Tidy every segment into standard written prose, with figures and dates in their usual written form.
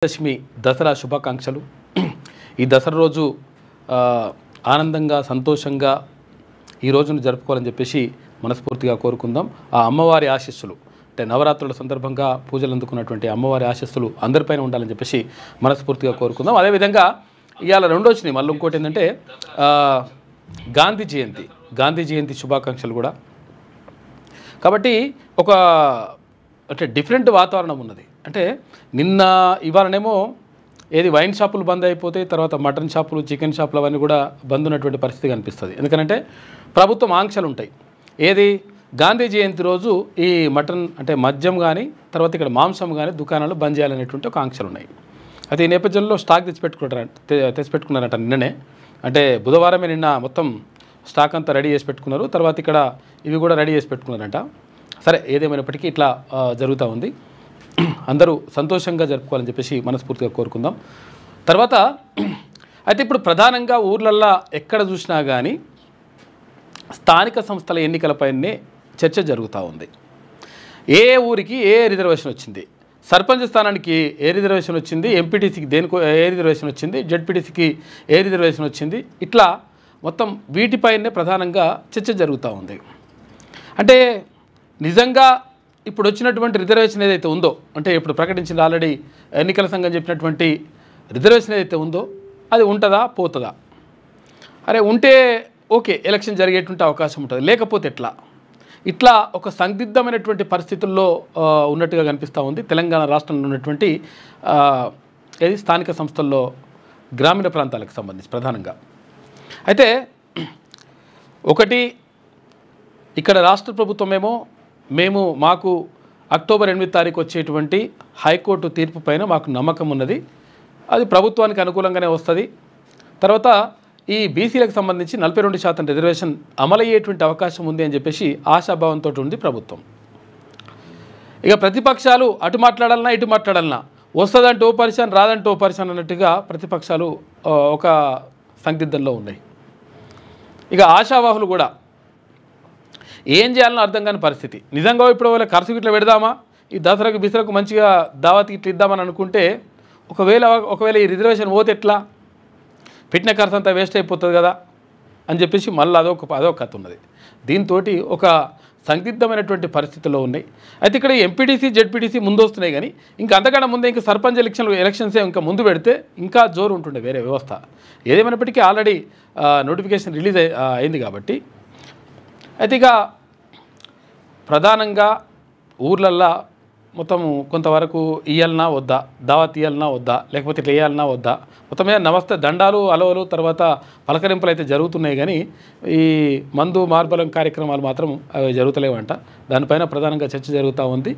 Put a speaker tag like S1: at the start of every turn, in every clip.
S1: దశమి దసరా శుభాకాంక్షలు। ఈ దసరా రోజు ఆనందంగా సంతోషంగా ఈ రోజును జరుపుకోవాలని చెప్పేసి మనస్ఫూర్తిగా కోరుకుందాం। ఆ అమ్మవారి ఆశీస్సులు అంటే నవరాత్రుల సందర్భంగా పూజలు అందుకున్నటువంటి అమ్మవారి ఆశీస్సులు అందరిపైన ఉండాలని చెప్పేసి మనస్ఫూర్తిగా కోరుకుందాం। అదే విధంగా ఇయాల రెండో వచ్చినాయి మళ్ళీ ఇంకోటి ఏంటంటే గాంధీ జయంతి శుభాకాంక్షలు కూడా। కాబట్టి ఒక అంటే డిఫరెంట్ వాతావరణం ఉన్నది। అంటే నిన్న ఇవాళనేమో ఏది వైన్ షాపులు బంద్ అయిపోతే తర్వాత మటన్ షాపులు చికెన్ షాపులు అవన్నీ కూడా బంద్ ఉన్నటువంటి పరిస్థితి కనిపిస్తుంది। ఎందుకంటే ప్రభుత్వం ఆంక్షలు ఉంటాయి। ఏది గాంధీ జయంతి రోజు ఈ మటన్ అంటే మద్యం కానీ తర్వాత ఇక్కడ మాంసం కానీ దుకాణాలు బంద్ చేయాలనేటువంటి ఒక ఆంక్షలు ఉన్నాయి। అయితే ఈ నేపథ్యంలో స్టాక్ తెచ్చిపెట్టుకున్నారట నిన్ననే, అంటే బుధవారమే నిన్న మొత్తం స్టాక్ అంతా రెడీ చేసి పెట్టుకున్నారు। తర్వాత ఇక్కడ ఇవి కూడా రెడీ చేసి పెట్టుకున్నారంట। సరే ఏదేమైనప్పటికీ ఇట్లా జరుగుతూ ఉంది, అందరూ సంతోషంగా జరుపుకోవాలని చెప్పేసి మనస్ఫూర్తిగా కోరుకుందాం। తర్వాత అయితే ఇప్పుడు ప్రధానంగా ఊర్లల్లో ఎక్కడ చూసినా కానీ స్థానిక సంస్థల ఎన్నికలపైనే చర్చ జరుగుతూ ఉంది। ఏ ఊరికి ఏ రిజర్వేషన్ వచ్చింది, సర్పంచ్ స్థానానికి ఏ రిజర్వేషన్ వచ్చింది, ఎంపీటీసీకి దేనికో ఏ రిజర్వేషన్ వచ్చింది, జెడ్పీటీసీకి ఏ రిజర్వేషన్ వచ్చింది, ఇట్లా మొత్తం వీటిపైనే ప్రధానంగా చర్చ జరుగుతూ ఉంది। అంటే నిజంగా ఇప్పుడు వచ్చినటువంటి రిజర్వేషన్ ఏదైతే ఉందో, అంటే ఇప్పుడు ప్రకటించిన ఆల్రెడీ ఎన్నికల సంఘం చెప్పినటువంటి రిజర్వేషన్ ఏదైతే ఉందో అది ఉంటుందా పోతుందా? అరే ఉంటే ఓకే ఎలక్షన్ జరిగేటువంటి అవకాశం ఉంటుంది, లేకపోతే ఎట్లా? ఇట్లా ఒక సందిగ్ధమైనటువంటి పరిస్థితుల్లో ఉన్నట్టుగా కనిపిస్తూ ఉంది తెలంగాణ రాష్ట్రంలో ఉన్నటువంటి ఏది స్థానిక సంస్థల్లో గ్రామీణ ప్రాంతాలకు సంబంధించి ప్రధానంగా। అయితే ఒకటి ఇక్కడ రాష్ట్ర ప్రభుత్వమేమో మాకు అక్టోబర్ 8వ తారీఖు వచ్చేటువంటి హైకోర్టు తీర్పు పైన మాకు నమ్మకం ఉన్నది, అది ప్రభుత్వానికి అనుకూలంగానే వస్తుంది, తర్వాత ఈ బీసీలకు సంబంధించి 42% రిజర్వేషన్ అమలయ్యేటువంటి అవకాశం ఉంది అని చెప్పేసి ఆశాభావంతో ఉంది ప్రభుత్వం। ఇక ప్రతిపక్షాలు అటు మాట్లాడాలన్నా ఇటు మాట్లాడాలన్నా, వస్తుందంటే ఓ పరిశాన్ రాదంటే ఓ పరిశాన్ అన్నట్టుగా ప్రతిపక్షాలు ఒక సందిగ్ధంలో ఉన్నాయి। ఇక ఆశావాహులు కూడా ఏం చేయాలనో అర్థం కాని పరిస్థితి। నిజంగా ఇప్పుడు వాళ్ళ ఖర్చు ఇట్లా పెడదామా, ఈ దసరాకు బిసరకు మంచిగా దావతికి ఇట్లా ఇద్దామని అనుకుంటే ఒకవేళ ఈ రిజర్వేషన్ పోతే ఎట్లా, పెట్టిన ఖర్చు అంతా వేస్ట్ అయిపోతుంది కదా అని చెప్పేసి మళ్ళీ అదొక కథ ఉన్నది। దీంతో ఒక సందిగ్ధమైనటువంటి పరిస్థితుల్లో ఉన్నాయి। అయితే ఇక్కడ ఎంపీటీసీ జెడ్పీటీసీ ముందు వస్తున్నాయి, కానీ ఇంకా అంతకన్నా ముందే ఇంకా సర్పంచ్ ఎలక్షన్సే ఇంకా ముందు పెడితే ఇంకా జోరు ఉంటుండే వేరే వ్యవస్థ। ఏదేమైనప్పటికీ ఆల్రెడీ నోటిఫికేషన్ రిలీజ్ అయింది కాబట్టి, అయితే ఇక ప్రధానంగా ఊర్లల్లో మొత్తం కొంతవరకు ఇయ్యాలన్నా వద్దా, దావత్ ఇయ్యాలన్నా వద్దా, లేకపోతే ఇట్లా వేయాలన్నా వద్దా, మొత్తం మీద నమస్తే దండాలు అలవలు తర్వాత పలకరింపులు అయితే జరుగుతున్నాయి, కానీ ఈ మందు మార్బలం కార్యక్రమాలు మాత్రం అవి జరుగుతలేవంట। దానిపైన ప్రధానంగా చర్చ జరుగుతూ ఉంది।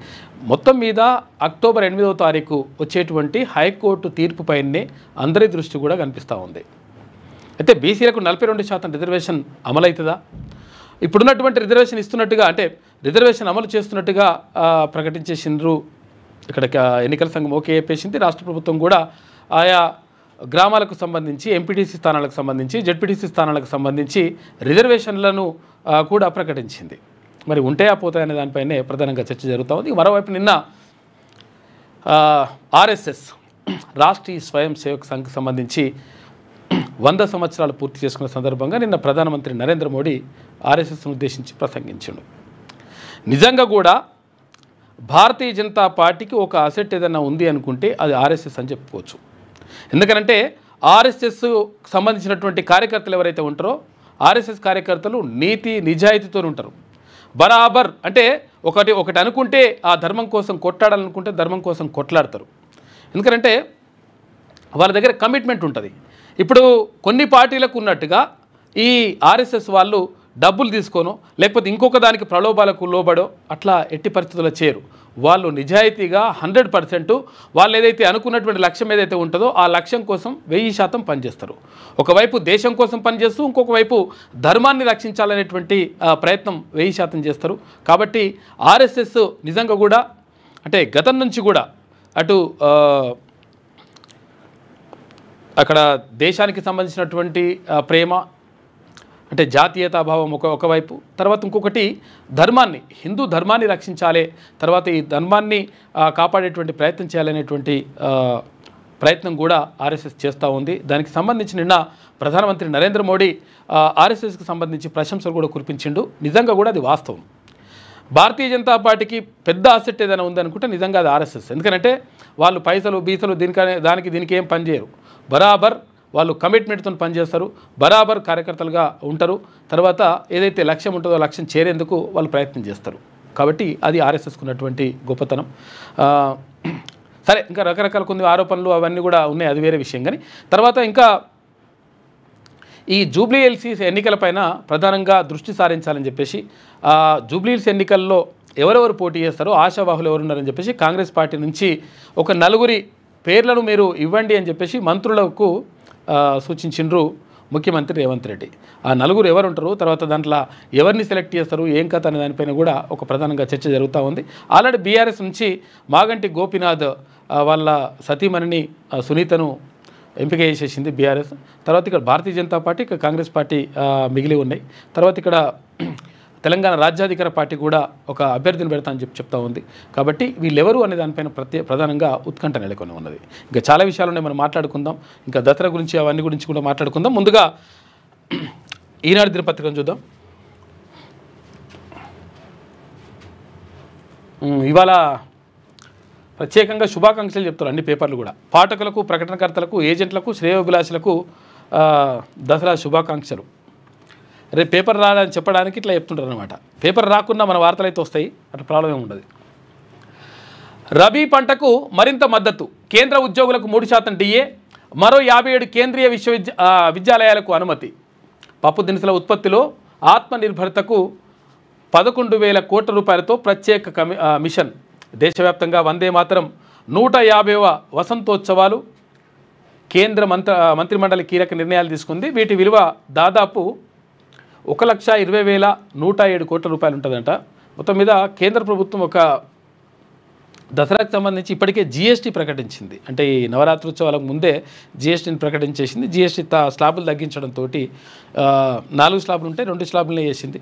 S1: మొత్తం మీద అక్టోబర్ 8వ తారీఖు వచ్చేటువంటి హైకోర్టు తీర్పు పైనే అందరి దృష్టి కూడా కనిపిస్తూ ఉంది। అయితే బీసీలకు 42% రిజర్వేషన్ అమలవుతుందా, ఇప్పుడున్నటువంటి రిజర్వేషన్ ఇస్తున్నట్టుగా అంటే రిజర్వేషన్ అమలు చేస్తున్నట్టుగా ప్రకటించేసిండ్రు ఇక్కడ ఎన్నికల సంఘం ఓకే చెప్పేసింది। రాష్ట్ర ప్రభుత్వం కూడా ఆయా గ్రామాలకు సంబంధించి ఎంపీటీసీ స్థానాలకు సంబంధించి జెడ్పీటీసీ స్థానాలకు సంబంధించి రిజర్వేషన్లను కూడా ప్రకటించింది। మరి ఉంటాయా పోతాయనే దానిపైనే ప్రధానంగా చర్చ జరుగుతూ ఉంది। మరోవైపు నిన్న ఆర్ఎస్ఎస్ రాష్ట్రీయ స్వయం సేవక్ సంఘ్ సంబంధించి 100 సంవత్సరాలు పూర్తి చేసుకున్న సందర్భంగా నిన్న ప్రధానమంత్రి నరేంద్ర మోడీ ఆర్ఎస్ఎస్ను ఉద్దేశించి ప్రసంగించాడు। నిజంగా కూడా భారతీయ జనతా పార్టీకి ఒక అసెట్ ఏదైనా ఉంది అనుకుంటే అది ఆర్ఎస్ఎస్ అని చెప్పుకోవచ్చు। ఎందుకంటే ఆర్ఎస్ఎస్ సంబంధించినటువంటి కార్యకర్తలు ఎవరైతే ఉంటారో ఆర్ఎస్ఎస్ కార్యకర్తలు నీతి నిజాయితీతో ఉంటారు బరాబర్। అంటే ఒకటి అనుకుంటే ఆ ధర్మం కోసం కొట్లాడాలనుకుంటే ధర్మం కోసం కొట్లాడతారు, ఎందుకంటే వాళ్ళ దగ్గర కమిట్మెంట్ ఉంటుంది। ఇప్పుడు కొన్ని పార్టీలకు ఉన్నట్టుగా ఈ ఆర్ఎస్ఎస్ వాళ్ళు డబ్బులు తీసుకోనో లేకపోతే ఇంకొక దానికి ప్రలోభాలకు లోబడో అట్లా ఎట్టి పరిస్థితుల్లో చేయరు। వాళ్ళు నిజాయితీగా 100% వాళ్ళు ఏదైతే అనుకున్నటువంటి లక్ష్యం ఏదైతే ఉంటుందో ఆ లక్ష్యం కోసం 1000% పనిచేస్తారు। ఒకవైపు దేశం కోసం పనిచేస్తూ ఇంకొక వైపు ధర్మాన్ని రక్షించాలనేటువంటి ప్రయత్నం 1000% చేస్తారు। కాబట్టి ఆర్ఎస్ఎస్ నిజంగా కూడా అంటే గతం నుంచి కూడా అటు అక్కడ దేశానికి సంబంధించినటువంటి ప్రేమ అంటే జాతీయతాభావం ఒకవైపు, తర్వాత ఇంకొకటి ధర్మాన్ని, హిందూ ధర్మాన్ని రక్షించాలి, తర్వాత ఈ ధర్మాన్ని కాపాడేటువంటి ప్రయత్నం చేయాలనేటువంటి ప్రయత్నం కూడా ఆర్ఎస్ఎస్ చేస్తూ ఉంది. దానికి సంబంధించి నిన్న ప్రధానమంత్రి నరేంద్ర మోడీ ఆర్ఎస్ఎస్కి సంబంధించి ప్రశంసలు కూడా కురిపించిండు. నిజంగా కూడా అది వాస్తవం. భారతీయ జనతా పార్టీకి పెద్ద అసెట్ ఏదైనా ఉందనుకుంటే నిజంగా అది ఆర్ఎస్ఎస్. ఎందుకంటే వాళ్ళు పైసలు బీసలు దీనికి ఏం పనిచేయరు. బరాబర్ వాళ్ళు కమిట్మెంట్తో పనిచేస్తారు, బరాబర్ కార్యకర్తలుగా ఉంటారు. తర్వాత ఏదైతే లక్ష్యం ఉంటుందో లక్ష్యం చేరేందుకు వాళ్ళు ప్రయత్నం చేస్తారు. కాబట్టి అది ఆర్ఎస్ఎస్కు ఉన్నటువంటి గొప్పతనం. సరే, ఇంకా రకరకాల కొన్ని ఆరోపణలు అవన్నీ కూడా ఉన్నాయి, అది వేరే విషయం. కానీ తర్వాత ఇంకా ఈ జూబ్లీహిల్స్ ఎన్నికలపైన ప్రధానంగా దృష్టి సారించాలని చెప్పేసి జూబ్లీహిల్స్ ఎన్నికల్లో ఎవరెవరు పోటీ చేస్తారో ఆశావాహులు ఎవరున్నారని చెప్పేసి కాంగ్రెస్ పార్టీ నుంచి ఒక 4 పేర్లను మీరు ఇవ్వండి అని చెప్పేసి మంత్రులకు సూచించిండ్రు ముఖ్యమంత్రి రేవంత్ రెడ్డి. ఆ 4 ఎవరు ఉంటారు, తర్వాత దాంట్లో ఎవరిని సెలెక్ట్ చేస్తారు, ఏం కథ అనే దానిపైన కూడా ఒక ప్రధానంగా చర్చ జరుగుతూ ఉంది. ఆల్రెడీ బీఆర్ఎస్ నుంచి మాగంటి గోపీనాథ్ వాళ్ళ సతీమణిని సునీతను ఎంపిక చేసేసింది బీఆర్ఎస్. తర్వాత ఇక్కడ భారతీయ జనతా పార్టీ, ఇక్కడ కాంగ్రెస్ పార్టీ మిగిలి ఉన్నాయి. తర్వాత ఇక్కడ తెలంగాణ రాజ్యాధికార పార్టీ కూడా ఒక అభ్యర్థిని పెడతా అని చెప్తా ఉంది. కాబట్టి వీళ్ళెవరు అనే దానిపైన ప్రధానంగా ఉత్కంఠ నెలకొని ఉన్నది. ఇంకా చాలా విషయాలు మనం మాట్లాడుకుందాం. ఇంకా దసరా గురించి అవన్నీ గురించి కూడా మాట్లాడుకుందాం. ముందుగా ఈనాడు దినపత్రికను చూద్దాం. ఇవాళ ప్రత్యేకంగా శుభాకాంక్షలు చెప్తారు అన్ని పేపర్లు కూడా. పాఠకులకు, ప్రకటనకర్తలకు, ఏజెంట్లకు, శ్రేయోభిలాషులకు దసరా శుభాకాంక్షలు. రేపు పేపర్ రాదని చెప్పడానికి ఇట్లా చెప్తుంటారు అనమాట. పేపర్ రాకుండా మన వార్తలు అయితే వస్తాయి, అట్లా ప్రాబ్లం ఏమి ఉండదు. రబీ పంటకు మరింత మద్దతు, కేంద్ర ఉద్యోగులకు 3% డిఏ, మరో 57 కేంద్రీయ విద్యాలయాలకు అనుమతి. పప్పు దినుసుల ఉత్పత్తిలో ఆత్మనిర్భరతకు 11,000 కోట్ల రూపాయలతో ప్రత్యేక మిషన్. దేశవ్యాప్తంగా వందే మాతరం 150వ వసంతోత్సవాలు. కేంద్ర మంత్రిమండలి కీలక నిర్ణయాలు తీసుకుంది. వీటి విలువ దాదాపు 1,20,107 కోట్ల రూపాయలు ఉంటుందంట. మొత్తం మీద కేంద్ర ప్రభుత్వం ఒక దసరాకు సంబంధించి ఇప్పటికే జీఎస్టీ ప్రకటించింది. అంటే ఈ నవరాత్రోత్సవాలకు ముందే జీఎస్టీని ప్రకటించేసింది. జీఎస్టీ స్లాబులు తగ్గించడంతో 4 స్లాబులు ఉంటే 2 స్లాబులనే చేసింది.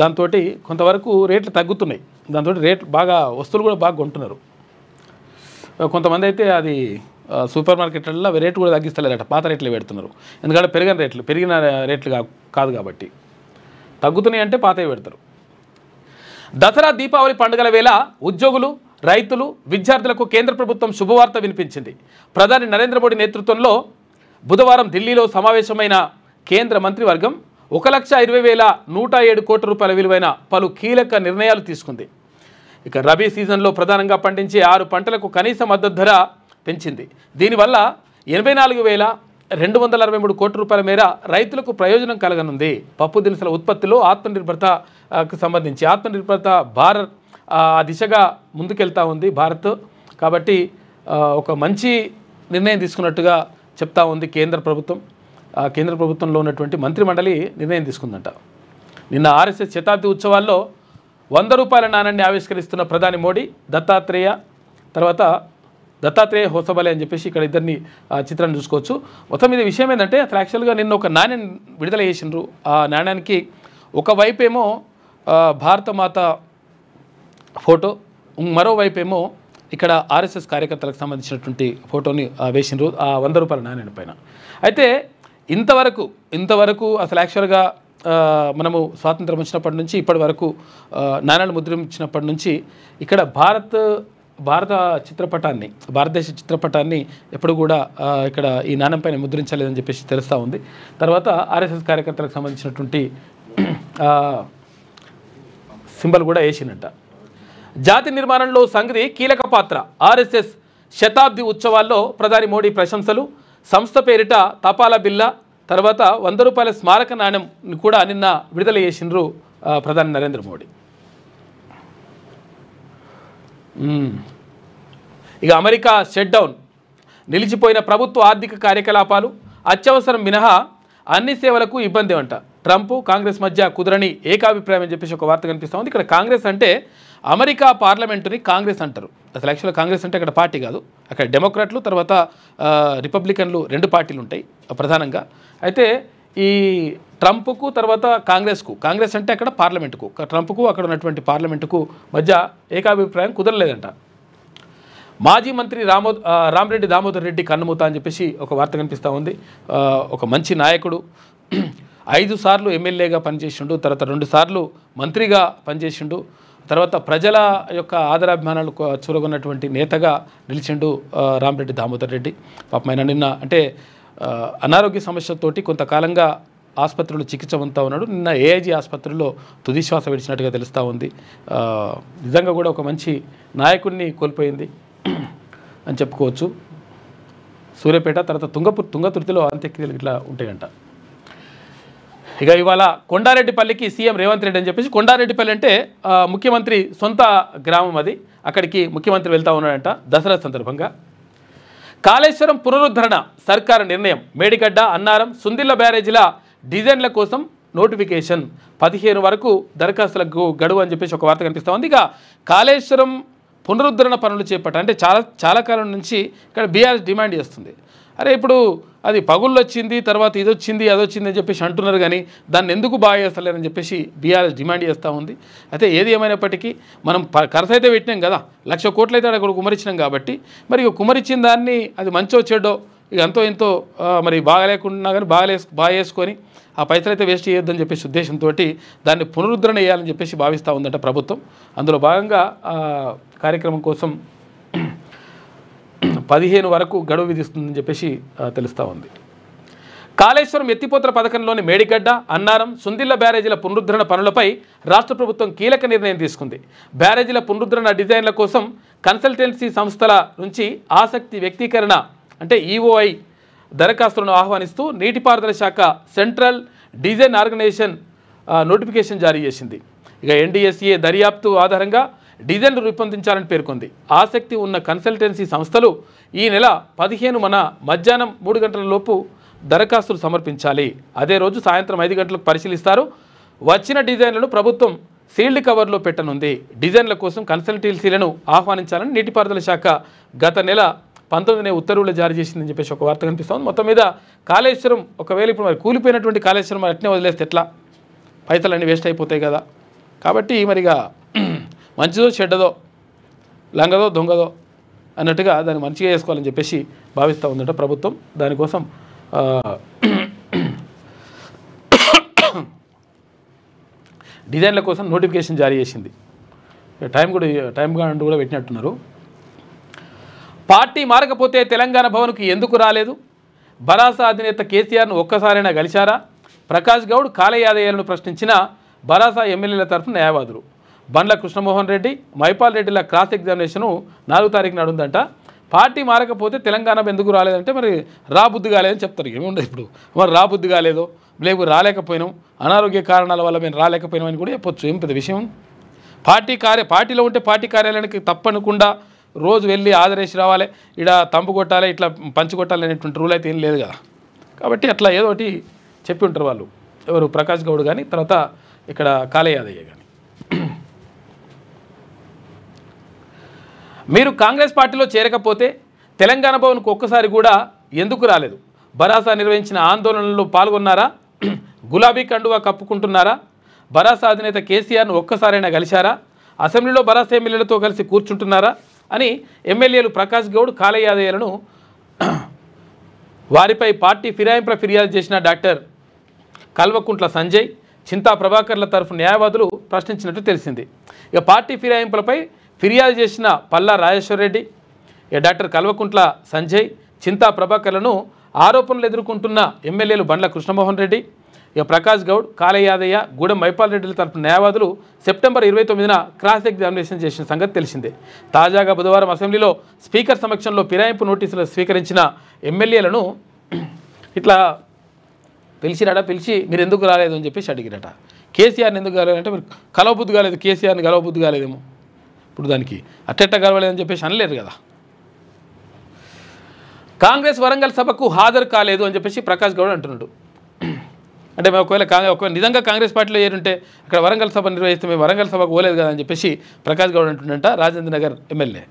S1: దాంతో కొంతవరకు రేట్లు తగ్గుతున్నాయి. దాంతో రేట్లు బాగా, వస్తువులు కూడా బాగా కొంటున్నారు. కొంతమంది అయితే అది సూపర్ మార్కెట్లలో రేట్లు కూడా తగ్గిస్తలేరట, పాత రేట్లు పెడుతున్నారు. ఎందుకంటే పెరిగిన రేట్లు కాదు కాబట్టి తగ్గుతున్నాయి అంటే పాతవి పెడతారు. దసరా దీపావళి పండుగల వేళ ఉద్యోగులు, రైతులు, విద్యార్థులకు కేంద్ర ప్రభుత్వం శుభవార్త వినిపించింది. ప్రధాని నరేంద్ర మోడీ నేతృత్వంలో బుధవారం ఢిల్లీలో సమావేశమైన కేంద్ర మంత్రివర్గం 1,20,107 కోట్ల రూపాయల విలువైన పలు కీలక నిర్ణయాలు తీసుకుంది. ఇక రబీ సీజన్లో ప్రధానంగా పండించే 6 పంటలకు కనీస మద్దతు ధర పెంచింది. దీనివల్ల 84,263 కోట్ల రూపాయల మేర రైతులకు ప్రయోజనం కలగనుంది. పప్పు దినుసుల ఉత్పత్తిలో ఆత్మనిర్భరతకు సంబంధించి ఆత్మనిర్భరత భారత్ దిశగా ముందుకెళ్తా ఉంది భారత్. కాబట్టి ఒక మంచి నిర్ణయం తీసుకున్నట్టుగా చెప్తా ఉంది కేంద్ర ప్రభుత్వం. కేంద్ర ప్రభుత్వంలో ఉన్నటువంటి మంత్రిమండలి నిర్ణయం తీసుకుందంట. నిన్న ఆర్ఎస్ఎస్ శతాబ్ది ఉత్సవాల్లో 100 రూపాయల నాణ్యాన్ని ఆవిష్కరిస్తున్న ప్రధాని మోడీ, దత్తాత్రేయ హోసబలే అని చెప్పేసి ఇక్కడ ఇద్దరిని చిత్రాన్ని చూసుకోవచ్చు. మొత్తం మీద విషయం ఏంటంటే అసలు యాక్చువల్గా నిన్న ఒక నాణ్యం విడుదల చేసిండ్రు. ఆ నాణ్యానికి ఒకవైపేమో భారతమాత ఫోటో, మరోవైపేమో ఇక్కడ ఆర్ఎస్ఎస్ కార్యకర్తలకు సంబంధించినటువంటి ఫోటోని వేసిండ్రు ఆ 100 రూపాయల నాణ్యం పైన. అయితే ఇంతవరకు అసలు యాక్చువల్గా మనము స్వాతంత్రం వచ్చినప్పటి నుంచి ఇప్పటి వరకు నాణ్యాలు ముద్రించినప్పటి నుంచి ఇక్కడ భారతదేశ చిత్రపటాన్ని ఎప్పుడు కూడా ఇక్కడ ఈ నాణ్యం పైన ముద్రించలేదని చెప్పేసి తెలుస్తూ ఉంది. తర్వాత ఆర్ఎస్ఎస్ కార్యకర్తలకు సంబంధించినటువంటి సింబల్ కూడా వేసినట్ట. జాతి నిర్మాణంలో సంఘది కీలక పాత్ర, ఆర్ఎస్ఎస్ శతాబ్ది ఉత్సవాల్లో ప్రధాని మోడీ ప్రశంసలు. సంస్థ పేరిట తపాలా బిల్ల, తర్వాత 100 రూపాయల స్మారక నాణ్యం కూడా నిన్న విడుదల చేసిండ్రు ప్రధాని నరేంద్ర మోడీ. ఇక అమెరికా షట్ డౌన్, నిలిచిపోయిన ప్రభుత్వ ఆర్థిక కార్యకలాపాలు, అత్యవసరం మినహా అన్ని సేవలకు ఇబ్బంది అంట. ట్రంప్ కాంగ్రెస్ మధ్య కుదరని ఏకాభిప్రాయం అని చెప్పేసి ఒక వార్త కనిపిస్తూ ఉంది. ఇక్కడ కాంగ్రెస్ అంటే అమెరికా పార్లమెంటుని కాంగ్రెస్ అంటారు. అసలు యాక్చువల్గా కాంగ్రెస్ అంటే అక్కడ పార్టీ కాదు, అక్కడ డెమోక్రాట్లు తర్వాత రిపబ్లికన్లు 2 పార్టీలు ఉంటాయి ప్రధానంగా. అయితే ఈ ట్రంప్కు తర్వాత కాంగ్రెస్ అంటే అక్కడ పార్లమెంటుకు, ట్రంప్కు అక్కడ ఉన్నటువంటి పార్లమెంటుకు మధ్య ఏకాభిప్రాయం కుదరలేదంట. మాజీ మంత్రి రామరెడ్డి దామోదర్ రెడ్డి కన్నుమూత అని చెప్పేసి ఒక వార్త కనిపిస్తూ ఉంది. ఒక మంచి నాయకుడు, 5 సార్లు ఎమ్మెల్యేగా పనిచేసిండు, తర్వాత 2 సార్లు మంత్రిగా పనిచేసిండు, తర్వాత ప్రజల యొక్క ఆదరాభిమానాలు చూరగొన్నటువంటి నేతగా నిలిచిండు రామరెడ్డి దామోదర్ రెడ్డి. పాపం ఆయన నిన్న అంటే అనారోగ్య సమస్యలతోటి కొంతకాలంగా ఆసుపత్రిలో చికిత్స పొందుతూ ఉన్నాడు. నిన్న ఏఐజీ ఆసుపత్రిలో తుదిశ్వాస విడిచినట్టుగా తెలుస్తూ ఉంది. నిజంగా కూడా ఒక మంచి నాయకుడిని కోల్పోయింది అని చెప్పుకోవచ్చు. సూర్యాపేట తర్వాత తుంగతుర్తిలో అంత్యక్రియలు ఇట్లా ఉంటాయంట. ఇక ఇవాళ కొండారెడ్డిపల్లికి సీఎం రేవంత్ రెడ్డి అని చెప్పేసి, కొండారెడ్డిపల్లి అంటే ముఖ్యమంత్రి సొంత గ్రామం, అది అక్కడికి ముఖ్యమంత్రి వెళ్తూ ఉన్నాడంట దసరా సందర్భంగా. కాళేశ్వరం పునరుద్ధరణ సర్కారు నిర్ణయం, మేడిగడ్డ, అన్నారం, సుందిళ్ల బ్యారేజీల డిజైన్ల కోసం నోటిఫికేషన్, 15 వరకు దరఖాస్తులకు గడువు అని చెప్పేసి ఒక వార్త కనిపిస్తూ ఉంది. ఇక కాళేశ్వరం పునరుద్ధరణ పనులు చేపట్ట అంటే చాలా కాలం నుంచి ఇక్కడ బీఆర్ఎస్ డిమాండ్ చేస్తుంది. అరే ఇప్పుడు అది పగుళ్ళు వచ్చింది, తర్వాత ఇది వచ్చింది అది వచ్చింది అని చెప్పేసి అంటున్నారు, కానీ దాన్ని ఎందుకు బాగా చేస్తలేరని చెప్పేసి బీఆర్ఎస్ డిమాండ్ చేస్తూ ఉంది. అయితే ఏది ఏమైనప్పటికీ మనం ఖర్చు అయితే పెట్టినాం కదా, 1,00,000 కోట్లు అయితే అక్కడ కుమరించినాం కాబట్టి, మరి కుమరించిన దాన్ని అది మంచో చెడ్డో ఇక ఎంతో ఎంతో మరి బాగా లేకుండా కానీ బాగా చేసుకొని ఆ పైసలు అయితే వేస్ట్ చేయొద్దని చెప్పేసి ఉద్దేశంతో దాన్ని పునరుద్ధరణ చేయాలని చెప్పేసి భావిస్తూ ఉందంట ప్రభుత్వం. అందులో భాగంగా కార్యక్రమం కోసం 15 వరకు గడువు విధిస్తుందని చెప్పేసి తెలుస్తూ ఉంది. కాళేశ్వరం ఎత్తిపోతల పథకంలోని మేడిగడ్డ, అన్నారం, సుందిళ్ల బ్యారేజీల పునరుద్ధరణ పనులపై రాష్ట్ర ప్రభుత్వం కీలక నిర్ణయం తీసుకుంది. బ్యారేజీల పునరుద్ధరణ డిజైన్ల కోసం కన్సల్టెన్సీ సంస్థల నుంచి ఆసక్తి వ్యక్తీకరణ అంటే ఈఓఐ దరఖాస్తులను ఆహ్వానిస్తూ నీటిపారుదల శాఖ సెంట్రల్ డిజైన్ ఆర్గనైజేషన్ నోటిఫికేషన్ జారీ చేసింది. ఇక ఎన్డీఎస్ఏ దర్యాప్తు ఆధారంగా డిజైన్లు రూపొందించాలని పేర్కొంది. ఆసక్తి ఉన్న కన్సల్టెన్సీ సంస్థలు ఈ నెల 15 మధ్యాహ్నం 3 గంటల లోపు దరఖాస్తులు సమర్పించాలి. అదే రోజు సాయంత్రం 5 గంటలకు పరిశీలిస్తారు. వచ్చిన డిజైన్లను ప్రభుత్వం సీల్డ్ కవర్లో పెట్టనుంది. డిజైన్ల కోసం కన్సల్టెన్సీలను ఆహ్వానించాలని నీటిపారుదల శాఖ గత నెల 19నే ఉత్తర్వులు జారీ చేసిందని చెప్పేసి ఒక వార్త కనిపిస్తుంది. మొత్తం మీద కాళేశ్వరం ఒకవేళ ఇప్పుడు మరి కూలిపోయినటువంటి కాళేశ్వరం అట్నే వదిలేస్తే ఎట్లా, పైసలన్నీ వేస్ట్ అయిపోతాయి కదా. కాబట్టి మరిగా మంచిదో చెడ్డదో లంగదో దొంగదో అన్నట్టుగా దాన్ని మంచిగా చేసుకోవాలని చెప్పేసి భావిస్తూ ఉందట ప్రభుత్వం. దానికోసం డిజైన్ల కోసం నోటిఫికేషన్ జారీ చేసింది. టైం కూడా పెట్టినట్టున్నారు. పార్టీ మారకపోతే తెలంగాణ భవన్కు ఎందుకు రాలేదు? భరాస అధినేత కేసీఆర్ను ఒక్కసారైనా కలిశారా? ప్రకాష్ గౌడ్, కాళ యాదయ్యలను ప్రశ్నించిన భరాస ఎమ్మెల్యేల తరఫున న్యాయవాదులు. బండ్ల కృష్ణమోహన్ రెడ్డి, మైపాల్ రెడ్డిల క్రాస్ ఎగ్జామినేషను 4వ తారీఖున నడుందంట. పార్టీ మారకపోతే తెలంగాణ ఎందుకు రాలేదంటే మరి రాబుద్ధి కాలేదని చెప్తారు. ఏముండదు ఇప్పుడు, మరి రాబుద్ధి కాలేదో లేకపోతే రాలేకపోయినాం, అనారోగ్య కారణాల వల్ల మేము రాలేకపోయినాం అని కూడా చెప్పొచ్చు. ఏం పెద్ద విషయం. పార్టీలో ఉంటే పార్టీ కార్యాలయానికి తప్పనకుండా రోజు వెళ్ళి ఆదరేసి రావాలి, ఇక్కడ తంపు కొట్టాలి, ఇట్లా పంచి కొట్టాలి అనేటువంటి రూల్ అయితే ఏం లేదు కదా. కాబట్టి అట్లా ఏదో ఒకటి చెప్పి ఉంటారు వాళ్ళు, ఎవరు ప్రకాష్ గౌడ్ కానీ తర్వాత ఇక్కడ కాళ యాదయ్య కానీ. మీరు కాంగ్రెస్ పార్టీలో చేరకపోతే తెలంగాణ భవన్కు ఒక్కసారి కూడా ఎందుకు రాలేదు? భరాస నిర్వహించిన ఆందోళనలో పాల్గొన్నారా? గులాబీ కండువా కప్పుకుంటున్నారా? భరాస అధినేత కేసీఆర్ను ఒక్కసారైనా కలిశారా? అసెంబ్లీలో భరాస ఎమ్మెల్యేలతో కలిసి కూర్చుంటున్నారా అని ఎమ్మెల్యేలు ప్రకాష్ గౌడ్, కాళ యాదయ్యలను వారిపై పార్టీ ఫిరాయింపుల ఫిర్యాదు చేసిన డాక్టర్ కల్వకుంట్ల సంజయ్, చింతా ప్రభాకర్ల తరఫు న్యాయవాదులు ప్రశ్నించినట్టు తెలిసింది. ఇక పార్టీ ఫిరాయింపులపై ఫిర్యాదు చేసిన పల్లా రాజేశ్వరరెడ్డి, డాక్టర్ కల్వకుంట్ల సంజయ్, చింతా ప్రభాకర్లను ఆరోపణలు ఎదుర్కొంటున్న ఎమ్మెల్యేలు బండ్ల కృష్ణమోహన్ రెడ్డి, ఇక ప్రకాష్ గౌడ్, కాళ యాదయ్య, గూడెం మైపాల్ రెడ్డిల తరఫు న్యాయవాదులు సెప్టెంబర్ 29న క్రాస్ ఎగ్జామినేషన్ చేసిన సంగతి తెలిసిందే. తాజాగా బుధవారం అసెంబ్లీలో స్పీకర్ సమక్షంలో ఫిరాయింపు నోటీసులు స్వీకరించిన ఎమ్మెల్యేలను ఇట్లా పిలిచి మీరు ఎందుకు రాలేదు అని చెప్పేసి అడిగిరట. కేసీఆర్ని ఎందుకు కాలేదంటే మీరు కలవబుద్ధి కాలేదు, కేసీఆర్ని కలవబుద్ధి కాలేదేమో, ఇప్పుడు దానికి అట్టెట్ట కలవలేదని చెప్పేసి అనలేరు కదా. కాంగ్రెస్ వరంగల్ సభకు హాజరు కాలేదు అని చెప్పేసి ప్రకాష్ గౌడ్ అంటున్నాడు. అంటే మేము ఒకవేళ నిజంగా కాంగ్రెస్ పార్టీలో ఏరుంటే అక్కడ వరంగల్ సభ నిర్వహిస్తే మేము వరంగల్ సభకు పోలేదు కదా అని చెప్పేసి ప్రకాష్ గౌడ్ అంటుండంట రాజేంద్ర నగర్ ఎమ్మెల్యే.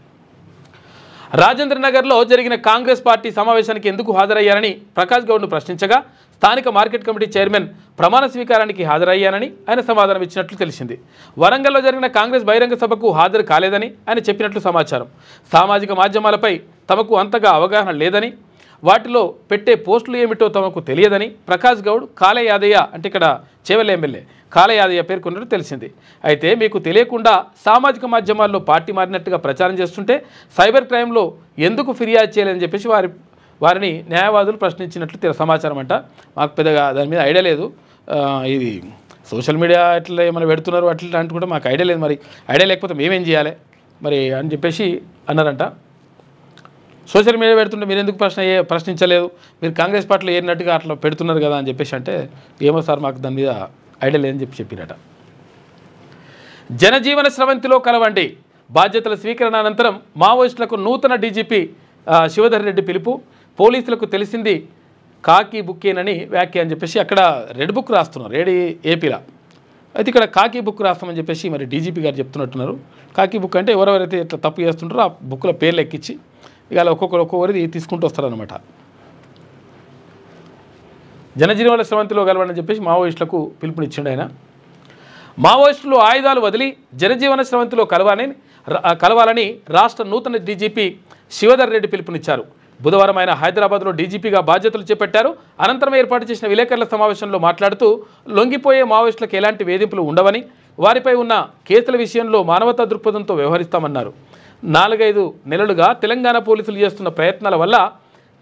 S1: రాజేంద్రనగర్లో జరిగిన కాంగ్రెస్ పార్టీ సమావేశానికి ఎందుకు హాజరయ్యారని ప్రకాష్ గౌడ్ను ప్రశ్నించగా స్థానిక మార్కెట్ కమిటీ చైర్మన్ ప్రమాణ స్వీకారానికి హాజరయ్యానని ఆయన సమాధానం ఇచ్చినట్లు తెలిసింది. వరంగల్లో జరిగిన కాంగ్రెస్ బహిరంగ సభకు హాజరు కాలేదని ఆయన చెప్పినట్లు సమాచారం. సామాజిక మాధ్యమాలపై తమకు అంతగా అవగాహన లేదని, వాటిలో పెట్టే పోస్టులు ఏమిటో తమకు తెలియదని ప్రకాష్ గౌడ్ కాలే యాదయ్య అంటే ఇక్కడ చేవెళ్ళ ఎమ్మెల్యే కాలే యాదయ్య పేర్కొన్నట్టు తెలిసింది. అయితే మీకు తెలియకుండా సామాజిక మాధ్యమాల్లో పార్టీ మారినట్టుగా ప్రచారం చేస్తుంటే సైబర్ క్రైమ్లో ఎందుకు ఫిర్యాదు చేయాలని చెప్పేసి వారిని న్యాయవాదులు ప్రశ్నించినట్లు సమాచారం అంట. మాకు పెద్దగా దాని మీద ఐడియా లేదు. ఇది సోషల్ మీడియా ఎట్లా ఏమైనా పెడుతున్నారు అట్లా అంటే కూడా మాకు ఐడియా లేదు. మరి ఐడియా లేకపోతే మేమేం చేయాలి మరి అని చెప్పేసి అన్నారంట. సోషల్ మీడియా పెడుతుంటే మీరు ఎందుకు ప్రశ్నించలేదు, మీరు కాంగ్రెస్ పార్టీలో ఏరినట్టుగా అట్లా పెడుతున్నారు కదా అని చెప్పేసి అంటే ఏమో సార్ మాకు దాని మీద ఐడియా లేదని చెప్పినట. జనజీవన స్రవంతిలో కలవండి. బాధ్యతల స్వీకరణ అనంతరం మావోయిస్టులకు నూతన డీజీపీ శివధర్ రెడ్డి పిలుపు. పోలీసులకు తెలిసింది కాకి బుక్కేనని వ్యాఖ్య అని చెప్పేసి అక్కడ రెడ్ బుక్ రాస్తున్నారు ఏపీలో. అయితే ఇక్కడ కాకి బుక్ రాస్తామని చెప్పేసి మరి డీజీపీ గారు చెప్తున్నట్టున్నారు. కాకి బుక్ అంటే ఎవరెవరైతే ఇట్లా తప్పు చేస్తుంటారో ఆ బుక్లో పేర్లు ఎక్కించి ఇక ఒక్కొక్కరిది తీసుకుంటూ వస్తారనమాట. జనజీవన స్రవంతిలో కలవాలని చెప్పేసి మావోయిస్టులకు పిలుపునిచ్చిండు ఆయన. మావోయిస్టులు ఆయుధాలు వదిలి జనజీవన స్రవంతిలో కలవాలని రాష్ట్ర నూతన డీజీపీ శివధర్ రెడ్డి పిలుపునిచ్చారు. బుధవారం ఆయన హైదరాబాద్లో డీజీపీగా బాధ్యతలు చేపట్టారు. అనంతరం ఏర్పాటు చేసిన విలేకరుల సమావేశంలో మాట్లాడుతూ లొంగిపోయే మావోయిస్టులకు ఎలాంటి వేధింపులు ఉండవని, వారిపై ఉన్న కేసుల విషయంలో మానవతా దృక్పథంతో వ్యవహరిస్తామన్నారు. 4-5 నెలలుగా తెలంగాణ పోలీసులు చేస్తున్న ప్రయత్నాల వల్ల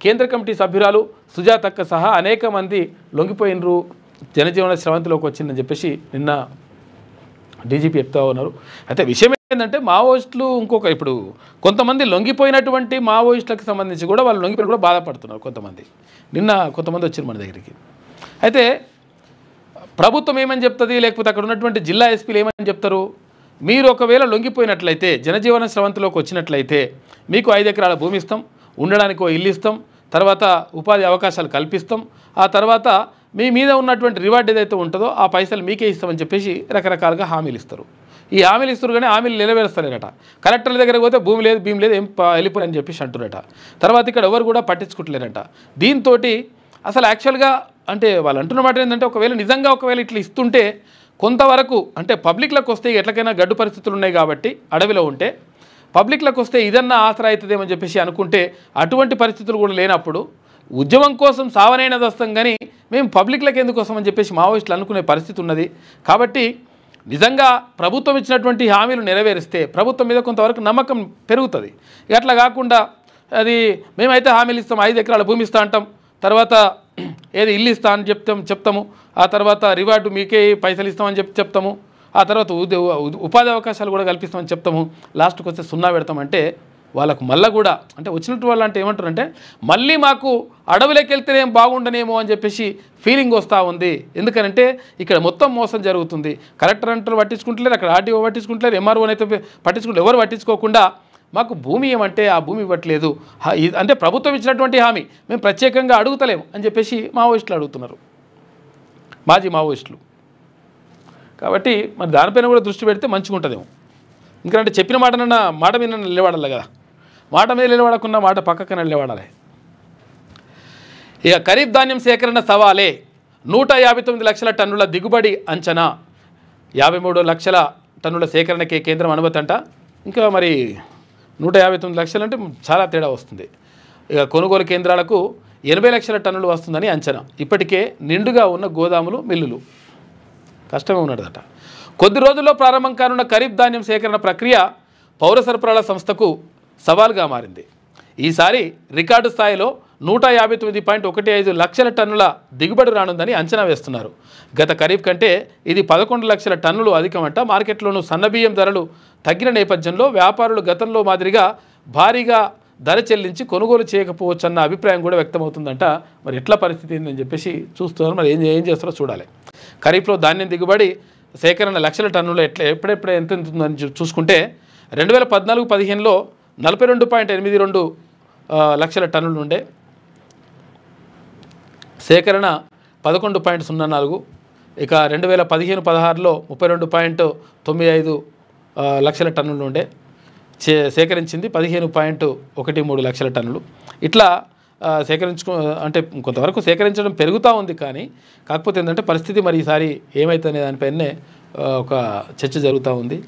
S1: కేంద్ర కమిటీ సభ్యురాలు సుజాతక్క సహా అనేక మంది లొంగిపోయినరు, జనజీవన స్రవంతిలోకి వచ్చిందని చెప్పేసి నిన్న డీజీపీ చెప్తా ఉన్నారు. అయితే విషయం ఏంటంటే మావోయిస్టులు ఇప్పుడు కొంతమంది లొంగిపోయినటువంటి మావోయిస్టులకు సంబంధించి కూడా వాళ్ళు లొంగిపోయి కూడా బాధపడుతున్నారు. కొంతమంది వచ్చారు మన దగ్గరికి. అయితే ప్రభుత్వం ఏమని చెప్తుంది, లేకపోతే అక్కడ ఉన్నటువంటి జిల్లా ఎస్పీలు ఏమని చెప్తారు, మీరు ఒకవేళ లొంగిపోయినట్లయితే జనజీవన స్రవంతిలోకి వచ్చినట్లయితే మీకు 5 ఎకరాల భూమి ఇస్తాం, ఉండడానికి ఇల్లు ఇస్తాం, తర్వాత ఉపాధి అవకాశాలు కల్పిస్తాం, ఆ తర్వాత మీ మీద ఉన్నటువంటి రివార్డ్ ఏదైతే ఉంటుందో ఆ పైసలు మీకే ఇస్తామని చెప్పేసి రకరకాలుగా హామీలు ఇస్తారు. ఈ హామీలు ఇస్తారు కానీ హామీలు నెరవేరుస్తలేరట. కలెక్టర్ల దగ్గరకు పోతే భూమి లేదు ఏం వెళ్ళిపోరని చెప్పేసి అంటున్నారట. తర్వాత ఇక్కడ ఎవరు కూడా పట్టించుకుంటలేరట. దీంతో అసలు యాక్చువల్గా అంటే వాళ్ళు అంటున్న మాట ఏంటంటే ఒకవేళ ఇట్లా ఇస్తుంటే కొంతవరకు అంటే పబ్లిక్లకు వస్తే ఎట్లకైనా గడ్డు పరిస్థితులు ఉన్నాయి కాబట్టి అడవిలో ఉంటే పబ్లిక్లకు వస్తే ఇదన్నా ఆసరా అవుతుందేమని చెప్పేసి అనుకుంటే అటువంటి పరిస్థితులు కూడా లేనప్పుడు ఉద్యమం కోసం సావనైనది వస్తాం కానీ మేము పబ్లిక్లకు ఎందుకోసం అని చెప్పేసి మావోయిస్టులు అనుకునే పరిస్థితి ఉన్నది. కాబట్టి నిజంగా ప్రభుత్వం ఇచ్చినటువంటి హామీలు నెరవేరిస్తే ప్రభుత్వం మీద కొంతవరకు నమ్మకం పెరుగుతుంది. అట్లా కాకుండా అది మేమైతే హామీలు ఇస్తాం, 5 ఎకరాల భూమి ఇస్తా అంటాం, తర్వాత ఏది ఇల్లు ఇస్తా అని చెప్తాము, ఆ తర్వాత రివార్డు మీకే పైసలు ఇస్తామని చెప్తాము, ఆ తర్వాత ఉపాధి అవకాశాలు కూడా కల్పిస్తామని చెప్తాము, లాస్ట్కి వస్తే 0 పెడతామంటే వాళ్ళకు మళ్ళీ కూడా అంటే వచ్చినట్టు వాళ్ళు అంటే ఏమంటారంటే మళ్ళీ మాకు అడవులోకి వెళ్తేనేం బాగుండనేమో అని చెప్పేసి ఫీలింగ్ వస్తూ ఉంది. ఎందుకంటే ఇక్కడ మొత్తం మోసం జరుగుతుంది. కలెక్టర్ అంటారు పట్టించుకుంటలేరు, అక్కడ ఆర్టీఓ పట్టించుకుంటలేరు, ఎంఆర్ఓని అయితే పట్టించుకుంటారు, ఎవరు పట్టించుకోకుండా మాకు భూమి ఏమంటే ఆ భూమి ఇవ్వట్లేదు, అంటే ప్రభుత్వం ఇచ్చినటువంటి హామీ మేము ప్రత్యేకంగా అడుగుతలేము అని చెప్పేసి మావోయిస్టులు అడుగుతున్నారు, మాజీ మావోయిస్టులు. కాబట్టి మరి దానిపైన కూడా దృష్టి పెడితే మంచిగా ఉంటుందేమో. ఎందుకంటే చెప్పిన మాట మీద నిలబడాలి కదా, మాట మీద నిలబడకుండా మాట పక్కన నిలబడాలి. ఇక ఖరీఫ్ ధాన్యం సేకరణ సవాలే. 159 లక్షల టన్నుల దిగుబడి అంచనా. 53 లక్షల టన్నుల సేకరణకే కేంద్రం అనుమతి అంట. ఇంకా మరి 159 లక్షలు అంటే చాలా తేడా వస్తుంది. ఇక కొనుగోలు కేంద్రాలకు 80 లక్షల టన్నులు వస్తుందని అంచనా. ఇప్పటికే నిండుగా ఉన్న గోదాములు, మిల్లులు కష్టమే ఉన్నదట. కొద్ది రోజుల్లో ప్రారంభం కానున్న ఖరీఫ్ ధాన్యం సేకరణ ప్రక్రియ పౌర సరఫరాల సంస్థకు సవాల్గా మారింది. ఈసారి రికార్డు స్థాయిలో 159.15 లక్షల టన్నుల దిగుబడి రానుందని అంచనా వేస్తున్నారు. గత ఖరీఫ్ కంటే ఇది 11 లక్షల టన్నులు అధికమంట. మార్కెట్లోనూ సన్నబియ్యం ధరలు తగ్గిన నేపథ్యంలో వ్యాపారులు గతంలో మాదిరిగా భారీగా ధర చెల్లించి కొనుగోలు చేయకపోవచ్చన్న అభిప్రాయం కూడా వ్యక్తమవుతుందంట. మరి ఎట్లా పరిస్థితి ఏందని చెప్పేసి చూస్తున్నారు. మరి ఏం చేస్తారో చూడాలి. ఖరీఫ్లో ధాన్యం దిగుబడి సేకరణ లక్షల టన్నులు ఎప్పుడెప్పుడు ఎంత ఉంటుందని చూసుకుంటే 2014-15లో 42.82 లక్షల టన్నులు ఉండే, సేకరణ 11.04. ఇక 2015-16లో 32.95 లక్షల టన్నులు ఉండే, సేకరించింది 15.13 లక్షల టన్నులు. ఇట్లా అంటే కొంతవరకు సేకరించడం పెరుగుతూ ఉంది. కానీ కాకపోతే ఏంటంటే పరిస్థితి మరి ఈసారి ఏమవుతుందనే దానిపైనే ఒక చర్చ జరుగుతూ ఉంది.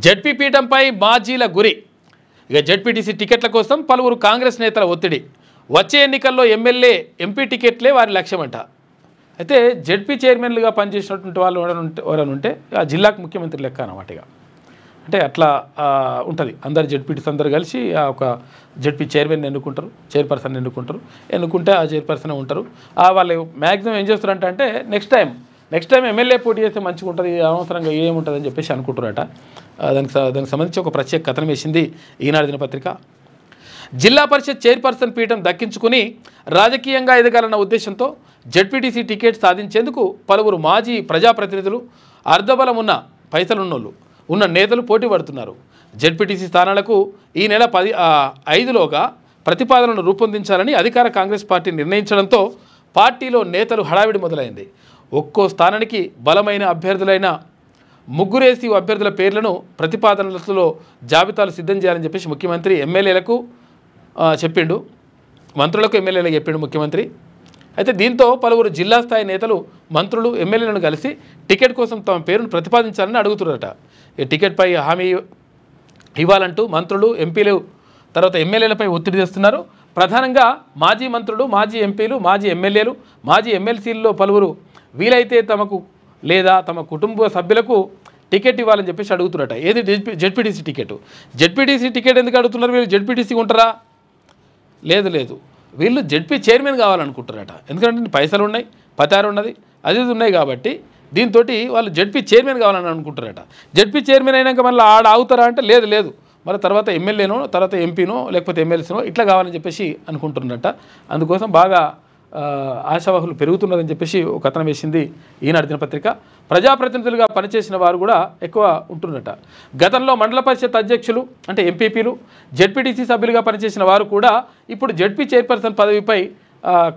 S1: జడ్పీ పీఠంపై మాజీల గురి. ఇక జడ్పీటీసీ టికెట్ల కోసం పలువురు కాంగ్రెస్ నేతల ఒత్తిడి. వచ్చే ఎన్నికల్లో ఎమ్మెల్యే ఎంపీ టికెట్లే వారి లక్ష్యమంట. అయితే జడ్పీ చైర్మన్లుగా పనిచేసినటువంటి వాళ్ళు ఎవరైనా ఉంటే ఆ జిల్లాకు ముఖ్యమంత్రి లెక్క అన్నమాట. అంటే అట్లా ఉంటుంది. అందరు జడ్పీటీస్ అందరు కలిసి ఒక జడ్పీ చైర్మన్ ఎన్నుకుంటారు, చైర్పర్సన్ ఎన్నుకుంటే ఆ చైర్పర్సన్ ఉంటారు. వాళ్ళు మ్యాక్సిమం ఏం చేస్తారంటే నెక్స్ట్ టైం ఎమ్మెల్యే పోటీ చేస్తే మంచిగా ఉంటుంది, అనవసరంగా ఏముంటుంది అని చెప్పేసి అనుకుంటారట. దానికి సంబంధించి ఒక ప్రత్యేక కథనం వేసింది ఈనాడు దినపత్రిక. జిల్లా పరిషత్ చైర్పర్సన్ పీఠం దక్కించుకుని రాజకీయంగా ఎదగాలన్న ఉద్దేశంతో జడ్పీటీసీ టికెట్ సాధించేందుకు పలువురు మాజీ ప్రజాప్రతినిధులు, అర్ధబలం ఉన్న పైసలున్నోళ్ళు ఉన్న నేతలు పోటీ పడుతున్నారు. జడ్పీటీసీ స్థానాలకు ఈ నెల 5లోగా ప్రతిపాదనను రూపొందించాలని అధికార కాంగ్రెస్ పార్టీ నిర్ణయించడంతో పార్టీలో నేతలు హడావిడి మొదలైంది. ఒక్కో స్థానానికి బలమైన అభ్యర్థులైన 3 అభ్యర్థుల పేర్లను ప్రతిపాదనలలో జాబితాలు సిద్ధం చేయాలని చెప్పేసి ముఖ్యమంత్రి ఎమ్మెల్యేలకు చెప్పిండు, మంత్రులకు ఎమ్మెల్యేలకు చెప్పిండు ముఖ్యమంత్రి. అయితే దీంతో పలువురు జిల్లా స్థాయి నేతలు, మంత్రులు, ఎమ్మెల్యేలను కలిసి టికెట్ కోసం తమ పేరును ప్రతిపాదించాలని అడుగుతున్నారట. ఈ టికెట్పై హామీ ఇవ్వాలంటూ మంత్రులు, ఎంపీలు, తర్వాత ఎమ్మెల్యేలపై ఒత్తిడి తెస్తున్నారు. ప్రధానంగా మాజీ మంత్రులు, మాజీ ఎంపీలు, మాజీ ఎమ్మెల్యేలు, మాజీ ఎమ్మెల్సీల్లో పలువురు వీలైతే తమకు లేదా తమ కుటుంబ సభ్యులకు టికెట్ ఇవ్వాలని చెప్పేసి అడుగుతున్నారట. ఏది జడ్పీటీసీ టికెట్. జడ్పీటీసీ టికెట్ ఎందుకు అడుగుతున్నారు? వీళ్ళు జడ్పీటీసీ ఉంటారా? లేదు, వీళ్ళు జడ్పీ చైర్మన్ కావాలనుకుంటారట. ఎందుకంటే పైసలు ఉన్నాయి, పతారు ఉన్నది, అది ఉన్నాయి కాబట్టి దీంతో వాళ్ళు జడ్పీ చైర్మన్ కావాలని అనుకుంటారట. జడ్పీ చైర్మన్ అయినాక మళ్ళీ ఆగుతారా అంటే లేదు, మరి తర్వాత ఎమ్మెల్యేనో, తర్వాత ఎంపీనో, లేకపోతే ఎమ్మెల్సీనో ఇట్లా కావాలని చెప్పేసి అనుకుంటున్నారట. అందుకోసం బాగా ఆశావాహులు పెరుగుతున్నదని చెప్పేసి ఒక కథనం వేసింది ఈనాడు దినపత్రిక. ప్రజాప్రతినిధులుగా పనిచేసిన వారు కూడా ఎక్కువ ఉంటున్నట. గతంలో మండల పరిషత్ అధ్యక్షులు అంటే ఎంపీపీలు, జడ్పీటీసీ సభ్యులుగా పనిచేసిన వారు కూడా ఇప్పుడు జడ్పీ చైర్పర్సన్ పదవిపై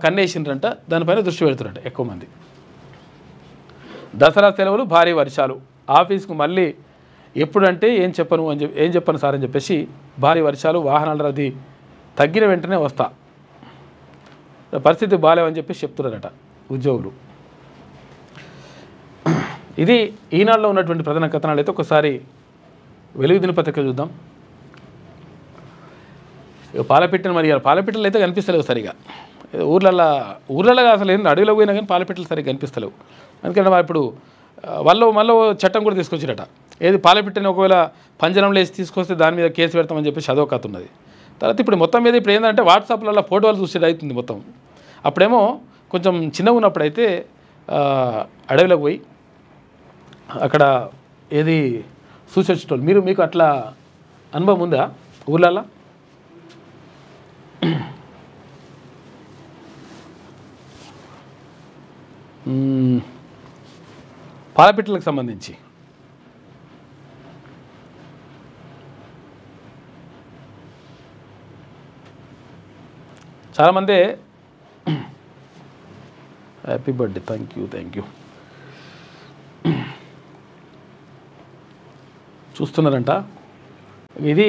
S1: కన్నేసిండ్రంట. దానిపైన దృష్టి పెడుతున్నట్ట ఎక్కువ మంది. దసరా సెలవులు, భారీ వర్షాలు, ఆఫీస్కు మళ్ళీ ఎప్పుడంటే ఏం చెప్పను సార్ అని చెప్పేసి భారీ వర్షాలు, వాహనాల రద్దీ తగ్గిన వెంటనే వస్తా, పరిస్థితి బాలేవని చెప్పేసి చెప్తున్నారట ఉద్యోగులు. ఇది ఈనాడులో ఉన్నటువంటి ప్రధాన కథనాలు. అయితే ఒకసారి వెలుగు దినపత్రిక చూద్దాం. పాలపిట్టలు మరి పాలపిట్టలు అయితే కనిపిస్తలేవు సరిగా. ఊర్లలో అసలు ఏంటి అడవిలో పోయినా కానీ పాలపిట్టలు సరిగ్గా కనిపిస్తలేవు. ఎందుకంటే ఇప్పుడు మళ్ళీ చట్టం కూడా తీసుకొచ్చిరట. ఏది పాలపిట్టని ఒకవేళ పంజరంలో వేసి తీసుకొస్తే దాని మీద కేసు పెడతామని చెప్పేసి అదో కథ ఉన్నది. తర్వాత ఇప్పుడు మొత్తం మీద ఇప్పుడు ఏంటంటే వాట్సాప్లలో ఫోటోలు చూసేది అవుతుంది మొత్తం. అప్పుడేమో కొంచెం చిన్నగా ఉన్నప్పుడైతే అడవిలోకి పోయి అక్కడ ఏది చూసొచ్చేటోళ్ళు. మీకు అట్లా అనుభవం ఉందా ఊర్లలో? పాలపిట్టలకు సంబంధించి చాలామంది హ్యాపీ బర్త్డే, థ్యాంక్ యూ చూస్తున్నారంట. ఇది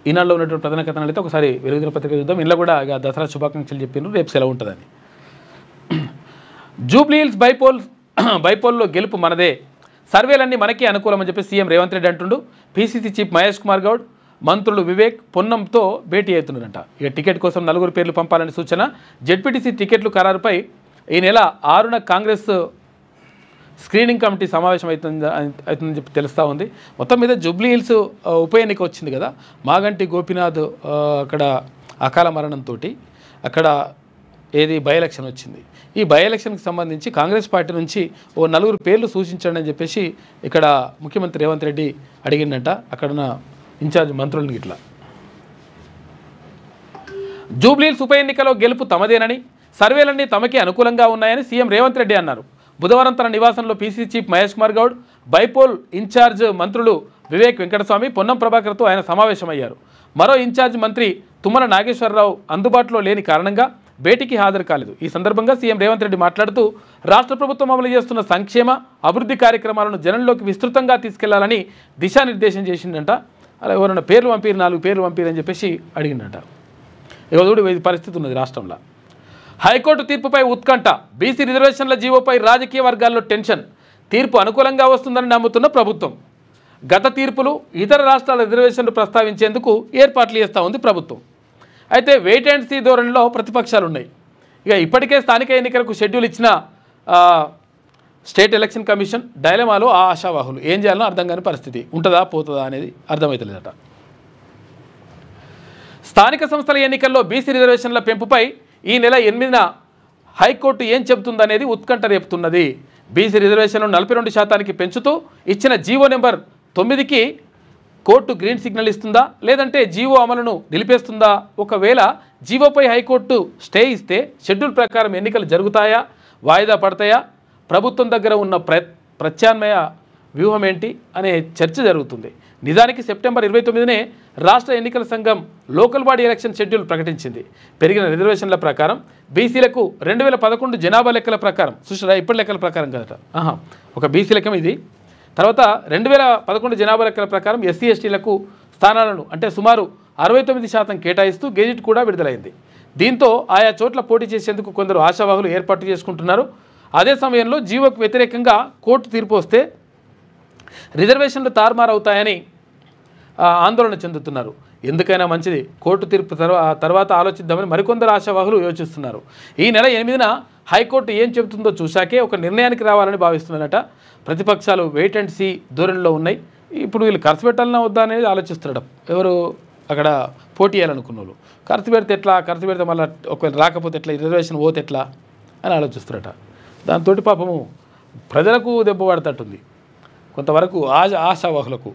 S1: ఈనాడులో ఉన్నటువంటి ప్రధాన కథనాలు. అయితే ఒకసారి వెలుగు దినపత్రిక చూద్దాం. ఇంట్లో కూడా ఇక దసరా శుభాకాంక్షలు చెప్పినారు, రేపు సెలవు ఉంటుందని. జూబ్లీహిల్స్ బైపోల్లో గెలుపు మనదే, సర్వేలన్నీ మనకే అనుకూలమని చెప్పి సీఎం రేవంత్ రెడ్డి అంటుండు. పీసీసీ చీఫ్ మహేష్ కుమార్ గౌడ్, మంత్రులు వివేక్, పొన్నంతో భేటీ అవుతున్నారంట. ఇక టికెట్ కోసం 4 పేర్లు పంపాలని సూచన. జెడ్పీటీసీ టికెట్లు ఖరారుపై ఈ నెల 6న కాంగ్రెస్ స్క్రీనింగ్ కమిటీ సమావేశం అవుతుందని చెప్పి తెలుస్తూ ఉంది. మొత్తం మీద జూబ్లీహిల్స్ ఉప ఎన్నిక వచ్చింది కదా, మాగంటి గోపీనాథ్ అక్కడ అకాల మరణంతో అక్కడ ఏది బై ఎలక్షన్ వచ్చింది. ఈ బై ఎలక్షన్కి సంబంధించి కాంగ్రెస్ పార్టీ నుంచి 4 పేర్లు సూచించండి అని చెప్పేసి ఇక్కడ ముఖ్యమంత్రి రేవంత్ రెడ్డి అడిగిందంట అక్కడున్న ఇన్ఛార్జ్ మంత్రులని. ఇట్లా జూబ్లీహిల్స్ ఉప ఎన్నికలో గెలుపు తమదేనని, సర్వేలన్నీ తమకే అనుకూలంగా ఉన్నాయని సీఎం రేవంత్ రెడ్డి అన్నారు. బుధవారం తన నివాసంలో PC chief Mahesh Kumar Goud, bypoll incharge మంత్రులు వివేక్ వెంకటస్వామి, పొన్నం ప్రభాకర్తో ఆయన సమావేశమయ్యారు. మరో ఇన్ఛార్జ్ మంత్రి తుమ్మల నాగేశ్వరరావు అందుబాటులో లేని కారణంగా భేటీకి హాజరు కాలేదు. ఈ సందర్భంగా సీఎం రేవంత్ రెడ్డి మాట్లాడుతూ రాష్ట్ర ప్రభుత్వం అమలు చేస్తున్న సంక్షేమ అభివృద్ధి కార్యక్రమాలను జనంలోకి విస్తృతంగా తీసుకెళ్లాలని దిశానిర్దేశం చేసిందంట. అలా ఎవరైనా పేర్లు పంపిరు, 4 పేర్లు పంపిరు అని చెప్పేసి అడిగిందంట. ఇవ్వదుడు ఇది పరిస్థితి ఉన్నది రాష్ట్రంలో. హైకోర్టు తీర్పుపై ఉత్కంఠ, బీసీ రిజర్వేషన్ల జీవోపై రాజకీయ వర్గాల్లో టెన్షన్. తీర్పు అనుకూలంగా వస్తుందని నమ్ముతున్న ప్రభుత్వం. గత తీర్పులు, ఇతర రాష్ట్రాల రిజర్వేషన్లు ప్రస్తావించేందుకు ఏర్పాట్లు చేస్తూ ఉంది ప్రభుత్వం. అయితే వెయిట్ అండ్ సీ ధోరణిలో ప్రతిపక్షాలు ఉన్నాయి. ఇక ఇప్పటికే స్థానిక ఎన్నికలకు షెడ్యూల్ ఇచ్చిన స్టేట్ ఎలక్షన్ కమిషన్ డైలమాలో ఆశావాహులు. ఏం చేయాలో అర్థం కాని పరిస్థితి. ఉంటుందా పోతుందా అనేది అర్థమవుతలేదట. స్థానిక సంస్థల ఎన్నికల్లో బీసీ రిజర్వేషన్ల పెంపుపై ఈ నెల 8న హైకోర్టు ఏం చెబుతుందనేది ఉత్కంఠ రేపుతున్నది. బీసీ రిజర్వేషన్లు 42% పెంచుతూ ఇచ్చిన జీవో నెంబర్ 9కి కోర్టు గ్రీన్ సిగ్నల్ ఇస్తుందా, లేదంటే జీవో అమలును నిలిపేస్తుందా? ఒకవేళ జీవోపై హైకోర్టు స్టే ఇస్తే షెడ్యూల్ ప్రకారం ఎన్నికలు జరుగుతాయా, వాయిదా పడతాయా? ప్రభుత్వం దగ్గర ఉన్న ప్రత్యామ్నాయ వ్యూహం ఏంటి అనే చర్చ జరుగుతుంది. నిజానికి సెప్టెంబర్ 29నే రాష్ట్ర ఎన్నికల సంఘం లోకల్ బాడీ ఎలక్షన్ షెడ్యూల్ ప్రకటించింది. పెరిగిన రిజర్వేషన్ల ప్రకారం బీసీలకు 2011 జనాభా లెక్కల ప్రకారం, చూసారా ఇప్పటి లెక్కల ప్రకారం కదట, ఒక బీసీ లెక్కం ఇది. తర్వాత 2011 జనాభా లెక్కల ప్రకారం ఎస్సీ ఎస్టీలకు స్థానాలను అంటే సుమారు 69% కేటాయిస్తూ గెజిట్ కూడా విడుదలైంది. దీంతో ఆయా చోట్ల పోటీ చేసేందుకు కొందరు ఆశావాహులు ఏర్పాటు చేసుకుంటున్నారు. అదే సమయంలో జీవోకు వ్యతిరేకంగా కోర్టు తీర్పు వస్తే రిజర్వేషన్లు తారుమారవుతాయని ఆందోళన చెందుతున్నారు. ఎందుకైనా మంచిది, కోర్టు తీర్పు తర్వాత ఆలోచిద్దామని మరికొందరు ఆశావాహులు యోచిస్తున్నారు. ఈ నెల 8న హైకోర్టు ఏం చెబుతుందో చూశాకే ఒక నిర్ణయానికి రావాలని భావిస్తున్నారట. ప్రతిపక్షాలు వెయిట్ అండ్ సీ ధోరణిలో ఉన్నాయి. ఇప్పుడు వీళ్ళు ఖర్చు పెట్టాలన్నా వద్దా అనేది ఆలోచిస్తున్నాడు. ఎవరు అక్కడ పోటీ చేయాలనుకున్న వాళ్ళు ఖర్చు పెడితే ఎట్లా, ఖర్చు పెడితే మళ్ళీ ఒకవేళ రాకపోతే ఎట్లా, రిజర్వేషన్ పోతే ఎట్లా అని ఆలోచిస్తున్నారట. దాంతో పాపము ప్రజలకు దెబ్బ పడతట్టుంది. కొంతవరకు ఆశావాహులకు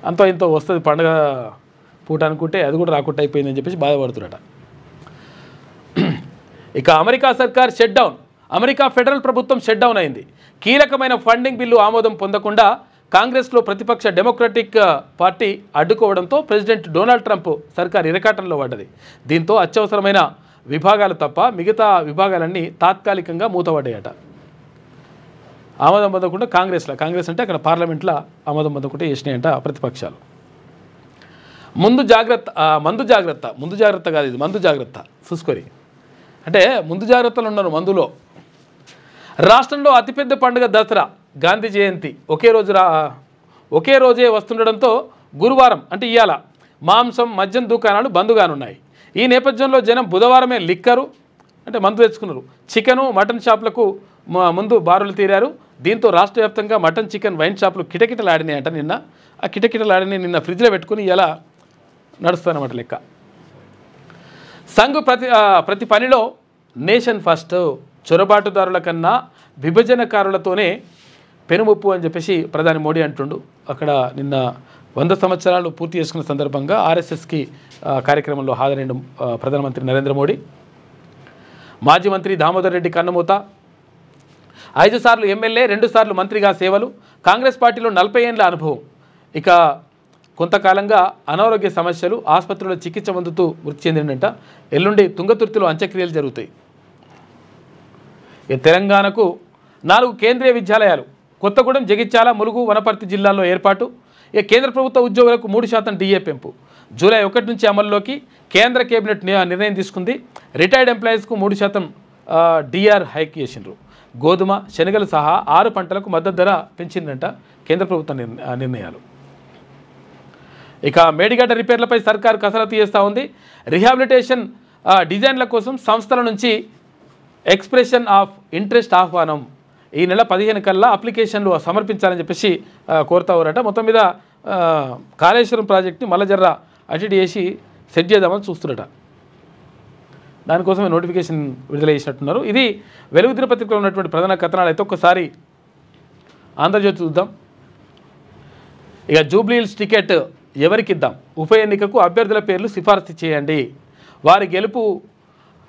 S1: అంతో ఇంతో వస్తుంది పండుగ పూట అనుకుంటే అది కూడా రాకుండా అయిపోయిందని చెప్పేసి బాధపడుతున్నారట. ఇక అమెరికా సర్కార్ షట్ డౌన్. అమెరికా ఫెడరల్ ప్రభుత్వం షట్ డౌన్ అయింది. కీలకమైన ఫండింగ్ బిల్లు ఆమోదం పొందకుండా కాంగ్రెస్లో ప్రతిపక్ష డెమోక్రటిక్ పార్టీ అడ్డుకోవడంతో ప్రెసిడెంట్ డొనాల్డ్ ట్రంప్ సర్కార్ ఇరకాటంలో పడ్డది. దీంతో అత్యవసరమైన విభాగాలు తప్ప మిగతా విభాగాలన్నీ తాత్కాలికంగా మూతపడ్డాయట. ఆమోదం పొందకుండా కాంగ్రెస్ అంటే అక్కడ పార్లమెంట్లో ఆమోదం పొందకుండా చేసినాయంట ప్రతిపక్షాలు. ముందు జాగ్రత్త కాదు ఇది, మందు జాగ్రత్త చూసుకొని అంటే ముందు జాగ్రత్తలు ఉన్నారు మందులో. రాష్ట్రంలో అతిపెద్ద పండుగ దసరా, గాంధీ జయంతి ఒకే రోజే వస్తుండడంతో గురువారం అంటే ఇవాళ మాంసం మద్యం దుకాణాలు బంద్ కానున్నాయి. ఈ నేపథ్యంలో జనం బుధవారమే లిక్కరు అంటే మందు తెచ్చుకున్నారు. చికెను మటన్ షాపులకు ముందు బారులు తీరారు. దీంతో రాష్ట్ర వ్యాప్తంగా మటన్, చికెన్, వైన్ షాపులు కిటకిటలాడినాయంట. ఆ కిటకిటలాడిని నిన్న ఫ్రిడ్జ్లో పెట్టుకుని ఇలా నడుస్తానమాట లెక్క. సంఘ్ ప్రతి పనిలో నేషన్ ఫస్ట్, చొరబాటుదారుల కన్నా విభజనకారులతోనే పెనుముప్పు అని చెప్పేసి ప్రధాని మోడీ అంటుండు. అక్కడ నిన్న 100 సంవత్సరాలు పూర్తి చేసుకున్న సందర్భంగా ఆర్ఎస్ఎస్కి కార్యక్రమంలో హాజరైన ప్రధానమంత్రి నరేంద్ర మోడీ. మాజీ మంత్రి దామోదర్ రెడ్డి కన్నమూత, 5 సార్లు ఎమ్మెల్యే, 2 సార్లు మంత్రిగా సేవలు, కాంగ్రెస్ పార్టీలో 40 ఏళ్ల అనుభవం. ఇక కొంతకాలంగా అనారోగ్య సమస్యలు, ఆసుపత్రిలో చికిత్స పొందుతూ మృతి చెందిందంట. ఎల్లుండి తుంగతుర్తిలో అంత్యక్రియలు జరుగుతాయి. తెలంగాణకు 4 కేంద్రీయ విద్యాలయాలు కొత్తగూడెం, జగిత్యాల, ములుగు, వనపర్తి జిల్లాల్లో ఏర్పాటు. కేంద్ర ప్రభుత్వ ఉద్యోగులకు 3% డిఏ పెంపు జూలై 1 నుంచి అమల్లోకి కేంద్ర కేబినెట్ నిర్ణయం తీసుకుంది. రిటైర్డ్ ఎంప్లాయీస్కు 3% డిఆర్ హైక్ చేసిండ్రు. గోధుమ, శనగలు సహా 6 పంటలకు మద్దతు ధర పెంచిందంట కేంద్ర ప్రభుత్వ నిర్ణయాలు. ఇక మేడిగడ్డ రిపేర్లపై సర్కారు కసరత్తు చేస్తూ ఉంది. రిహాబిలిటేషన్ డిజైన్ల కోసం సంస్థల నుంచి ఎక్స్ప్రెషన్ ఆఫ్ ఇంట్రెస్ట్ ఆహ్వానం. ఈ నెల 15 కల్లా అప్లికేషన్లు సమర్పించాలని చెప్పేసి కోరుతా ఉన్నారట. మొత్తం మీద కాళేశ్వరం ప్రాజెక్ట్ని మళ్ళా జర్ర అటు చేసి సెట్ చేద్దామని చూస్తున్నట. దానికోసమే నోటిఫికేషన్ విడుదల చేసినట్టున్నారు. ఇది వెలుగు దినపత్రికలో ఉన్నటువంటి ప్రధాన కథనాలు. అయితే ఒక్కసారి ఆంధ్రజ్యోతి చూద్దాం. ఇక జూబ్లీహిల్స్ టికెట్ ఎవరికి ఇద్దాం, ఉప ఎన్నికకు అభ్యర్థుల పేర్లు సిఫారసు చేయండి, వారి గెలుపు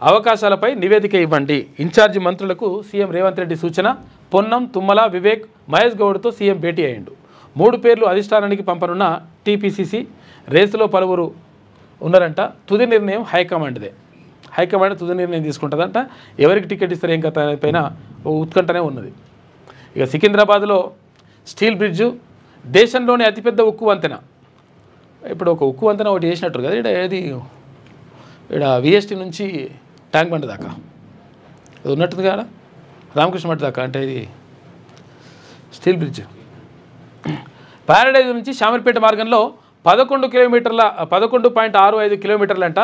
S1: అవకాశాలపై నివేదిక ఇవ్వండి. ఇన్ఛార్జి మంత్రులకు సీఎం రేవంత్ రెడ్డి సూచన. పొన్నం, తుమ్మల, వివేక్, మహేష్ గౌడ్తో సీఎం భేటీ అయ్యిండు. 3 పేర్లు అధిష్టానానికి పంపనున్న టీపీసీసీ. రేసులో పలువురు ఉన్నారంట. తుది నిర్ణయం హైకమాండ్దే. హైకమాండ్ తుది నిర్ణయం తీసుకుంటుందంట. ఎవరికి టికెట్ ఇస్తారు ఏం కథ పైన ఉత్కంఠనే ఉన్నది. ఇక సికింద్రాబాద్లో స్టీల్ బ్రిడ్జు దేశంలోనే అతిపెద్ద ఉక్కు వంతెన. ఇప్పుడు ఒక ఉక్కు వంతెన ఒకటి చేసినట్టు కదా ఇక్కడ విఎస్టీ నుంచి ట్యాంక్ బండ్ దాకా అది ఉన్నట్టుంది కదా, రామకృష్ణ మఠ్ దాకా, అంటే ఇది స్టీల్ బ్రిడ్జ్. ప్యారడైజ్ నుంచి శామర్పేట మార్గంలో 11.65 కిలోమీటర్లంట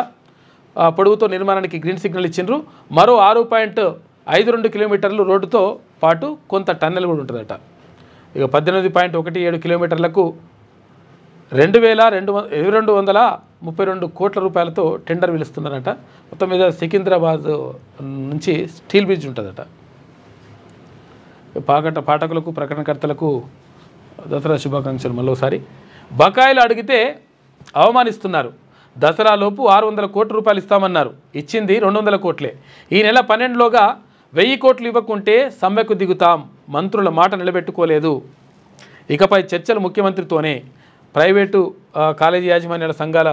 S1: పొడవుతో నిర్మాణానికి గ్రీన్ సిగ్నల్ ఇచ్చిండ్రు. మరో 6.52 కిలోమీటర్లు రోడ్డుతో పాటు కొంత టన్నెల్ కూడా ఉంటుందట. ఇక 18.17 కిలోమీటర్లకు 2,232 కోట్ల రూపాయలతో టెండర్ పిలుస్తున్నారట. మొత్తం మీద సికింద్రాబాద్ నుంచి స్టీల్ బ్రిడ్జ్ ఉంటుందట. పాఠకులకు ప్రకటనకర్తలకు దసరా శుభాకాంక్షలు. మరోసారి బకాయిలు అడిగితే అవమానిస్తున్నారు. దసరాలోపు 600 కోట్ల రూపాయలు ఇస్తామన్నారు, ఇచ్చింది 200 కోట్లే. ఈ నెల 12లోగా 1000 కోట్లు ఇవ్వకుంటే సమ్మెకు దిగుతాం, మంత్రుల మాట నిలబెట్టుకోలేదు. ఇకపై చర్చలు ముఖ్యమంత్రితోనే, ప్రైవేటు కాలేజీ యాజమాన్యాల సంఘాల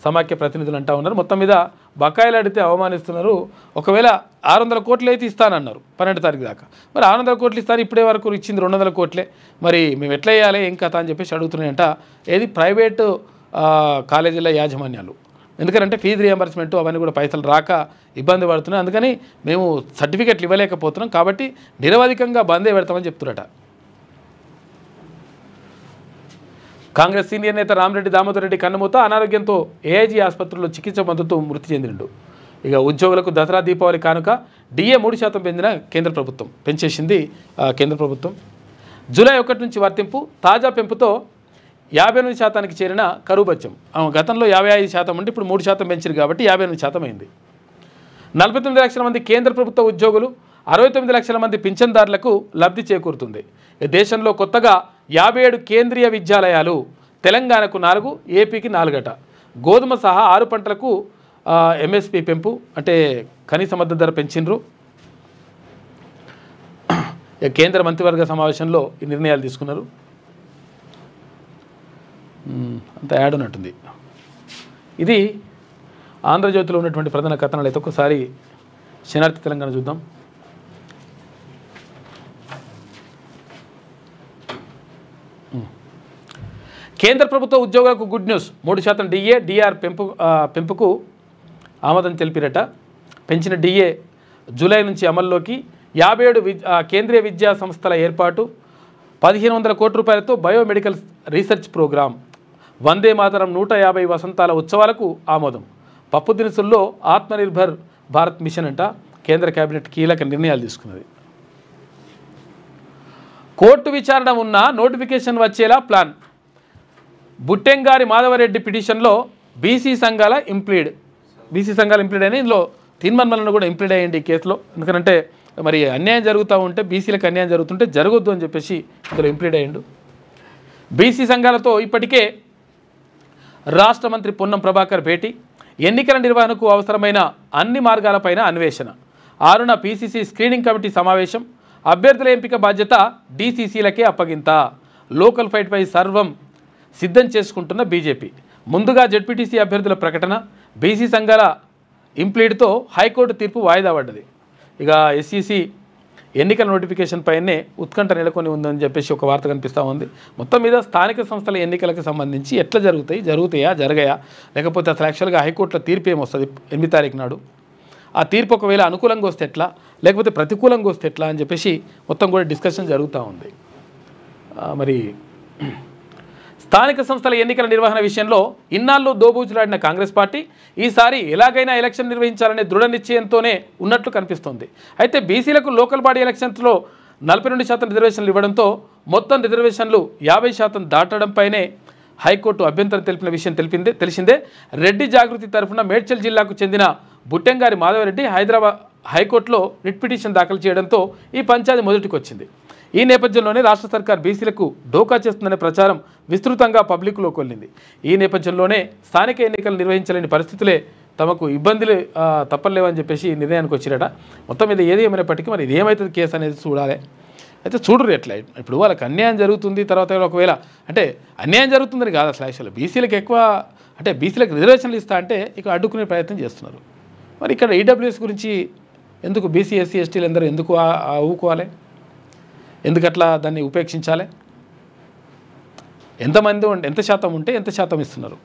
S1: సమాఖ్య ప్రతినిధులు అంటూ ఉన్నారు. మొత్తం మీద బకాయిలు అడిగితే అవమానిస్తున్నారు. ఒకవేళ 600 కోట్లు అయితే ఇస్తానన్నారు 12 తారీఖు దాకా. మరి 600 కోట్లు ఇస్తారు, ఇప్పుడే వరకు ఇచ్చింది 200 కోట్లే. మరి మేము ఎట్లా వేయాలి ఏం కథ అని చెప్పేసి అడుగుతున్నాయంట ఏది ప్రైవేటు కాలేజీల యాజమాన్యాలు. ఎందుకంటే ఫీజు రియంబర్స్మెంట్ అవన్నీ కూడా పైసలు రాక ఇబ్బంది పడుతున్నాయి. అందుకని మేము సర్టిఫికెట్లు ఇవ్వలేకపోతున్నాం కాబట్టి నిరవధికంగా బందే పెడతామని చెప్తున్నారట. కాంగ్రెస్ సీనియర్ నేత రామిరెడ్డి దామోదర్ రెడ్డి కన్నుమూత అనారోగ్యంతో ఏఐజీ ఆసుపత్రిలో చికిత్స పొందుతూ మృతి చెందిండు. ఇక ఉద్యోగులకు దసరా దీపావళి కానుక డిఏ 3% పెంచిన కేంద్ర ప్రభుత్వం పెంచేసింది. కేంద్ర ప్రభుత్వం జూలై 1 నుంచి వర్తింపు. తాజా పెంపుతో 58% చేరిన కరువు బత్యం. గతంలో 55% ఉంటే ఇప్పుడు 3% పెంచారు కాబట్టి 58% అయింది. 49 లక్షల మంది కేంద్ర ప్రభుత్వ ఉద్యోగులు, 69 లక్షల మంది పింఛన్దారులకు లబ్ధి చేకూరుతుంది. దేశంలో కొత్తగా 57 కేంద్రీయ విద్యాలయాలు, తెలంగాణకు 4, ఏపీకి 4 అట. గోధుమ సహా 6 పంటలకు ఎంఎస్పి పెంపు అంటే కనీస మద్దతు ధర పెంచిండ్రు. కేంద్ర మంత్రివర్గ సమావేశంలో ఈ నిర్ణయాలు తీసుకున్నారు. అంత యాడ్ ఉన్నట్టుంది. ఇది ఆంధ్రజ్యోతిలో ఉన్నటువంటి ప్రధాన కథనాలు. అయితే ఒకసారి శనార్థి తెలంగాణ చూద్దాం. కేంద్ర ప్రభుత్వ ఉద్యోగులకు గుడ్ న్యూస్. 3% డిఏ డిఆర్ పెంపుకు ఆమోదం తెలిపిరట. పెంచిన డిఏ జూలై నుంచి అమల్లోకి. 57 కేంద్రీయ విద్యా సంస్థల ఏర్పాటు. 1500 కోట్ల రూపాయలతో biomedical research programme. Vande Mataram 150 వసంతాల ఉత్సవాలకు ఆమోదం. పప్పు దినుసుల్లో ఆత్మనిర్భర్ భారత్ మిషన్ అంట. కేంద్ర కేబినెట్ కీలక నిర్ణయాలు తీసుకున్నది. కోర్టు విచారణ ఉన్న నోటిఫికేషన్ వచ్చేలా ప్లాన్. బుట్టెంగారి మాధవరెడ్డి పిటిషన్లో బీసీ సంఘాల ఇంప్లీడ్ అని ఇందులో తీర్మానాలను కూడా ఇంప్లీడ్ అయ్యింది ఈ కేసులో. ఎందుకంటే మరి అన్యాయం జరుగుతూ ఉంటే, బీసీలకు అన్యాయం జరుగుతుంటే జరగొద్దు అని చెప్పేసి ఇందులో ఇంప్లీడ్ అయ్యిండు. బీసీ సంఘాలతో ఇప్పటికే రాష్ట్ర మంత్రి పొన్నం ప్రభాకర్ భేటీ. ఎన్నికల నిర్వహణకు అవసరమైన అన్ని మార్గాలపైన అన్వేషణ. 6న పీసీసీ స్క్రీనింగ్ కమిటీ సమావేశం. అభ్యర్థుల ఎంపిక బాధ్యత డీసీసీలకే అప్పగింత. లోకల్ ఫైట్పై సర్వం సిద్ధం చేసుకుంటున్న బీజేపీ. ముందుగా జెడ్పీటీసీ అభ్యర్థుల ప్రకటన. బీసీ సంఘాల ఇంప్లీడ్తో హైకోర్టు తీర్పు వాయిదా పడ్డది. ఇక ఎస్ఈసీ ఎన్నికల నోటిఫికేషన్ పైనే ఉత్కంఠ నెలకొని ఉందని చెప్పేసి ఒక వార్త కనిపిస్తూ ఉంది. మొత్తం మీద స్థానిక సంస్థల ఎన్నికలకు సంబంధించి ఎట్లా జరుగుతాయా జరగాయా, లేకపోతే అసలు యాక్చువల్గా హైకోర్టులో తీర్పు ఏమొస్తుంది 8 తారీఖు నాడు. ఆ తీర్పు ఒకవేళ అనుకూలంగా వస్తే ఎట్లా, లేకపోతే ప్రతికూలంగా వస్తే ఎట్లా అని చెప్పేసి మొత్తం కూడా డిస్కషన్ జరుగుతూ ఉంది. మరి స్థానిక సంస్థల ఎన్నికల నిర్వహణ విషయంలో ఇన్నాళ్ళు దోబూచులాడిన కాంగ్రెస్ పార్టీ ఈసారి ఎలాగైనా ఎలక్షన్ నిర్వహించాలనే దృఢ నిశ్చయంతోనే ఉన్నట్లు కనిపిస్తోంది. అయితే బీసీలకు లోకల్ బాడీ ఎలక్షన్స్లో 42% రిజర్వేషన్లు ఇవ్వడంతో మొత్తం రిజర్వేషన్లు 50% దాటడంపైనే హైకోర్టు అభ్యంతరం తెలిపిన విషయం తెలిసిందే. రెడ్డి జాగృతి తరఫున మేడ్చల్ జిల్లాకు చెందిన బుట్టెంగారి మాధవరెడ్డి హైదరాబాద్ హైకోర్టులో రిట్ పిటిషన్ దాఖలు చేయడంతో ఈ పంచాయతీ మొదటికి వచ్చింది. ఈ నేపథ్యంలోనే రాష్ట్ర సర్కార్ బీసీలకు డోకా చేస్తుందనే ప్రచారం విస్తృతంగా పబ్లిక్లోకి వెళ్ళింది. ఈ నేపథ్యంలోనే స్థానిక ఎన్నికలు నిర్వహించలేని పరిస్థితులే తమకు ఇబ్బందులు తప్పలేవని చెప్పేసి నిర్ణయానికి వచ్చిరట. మొత్తం మీద ఏది ఏమైనప్పటికీ మరి ఇది ఏమవుతుంది కేసు అనేది చూడాలి. అయితే చూడరు ఎట్లా ఇప్పుడు వాళ్ళకి అన్యాయం జరుగుతుంది, తర్వాత ఒకవేళ అంటే అన్యాయం జరుగుతుందని కాదు అసలు యాక్చువల్గా బీసీలకు ఎక్కువ అంటే బీసీలకు రిజర్వేషన్లు ఇస్తా అంటే ఇక అడ్డుకునే ప్రయత్నం చేస్తున్నారు. మరి ఇక్కడ ఈడబ్ల్యూఎస్ గురించి ఎందుకు బీసీ ఎస్సీ ఎస్టీలు అందరూ ఎందుకు ఊకోవాలి, ఎందుకు అట్లా దాన్ని ఉపేక్షించాలి? ఎంతమంది ఎంత శాతం ఉంటే ఎంత శాతం ఇస్తున్నారు?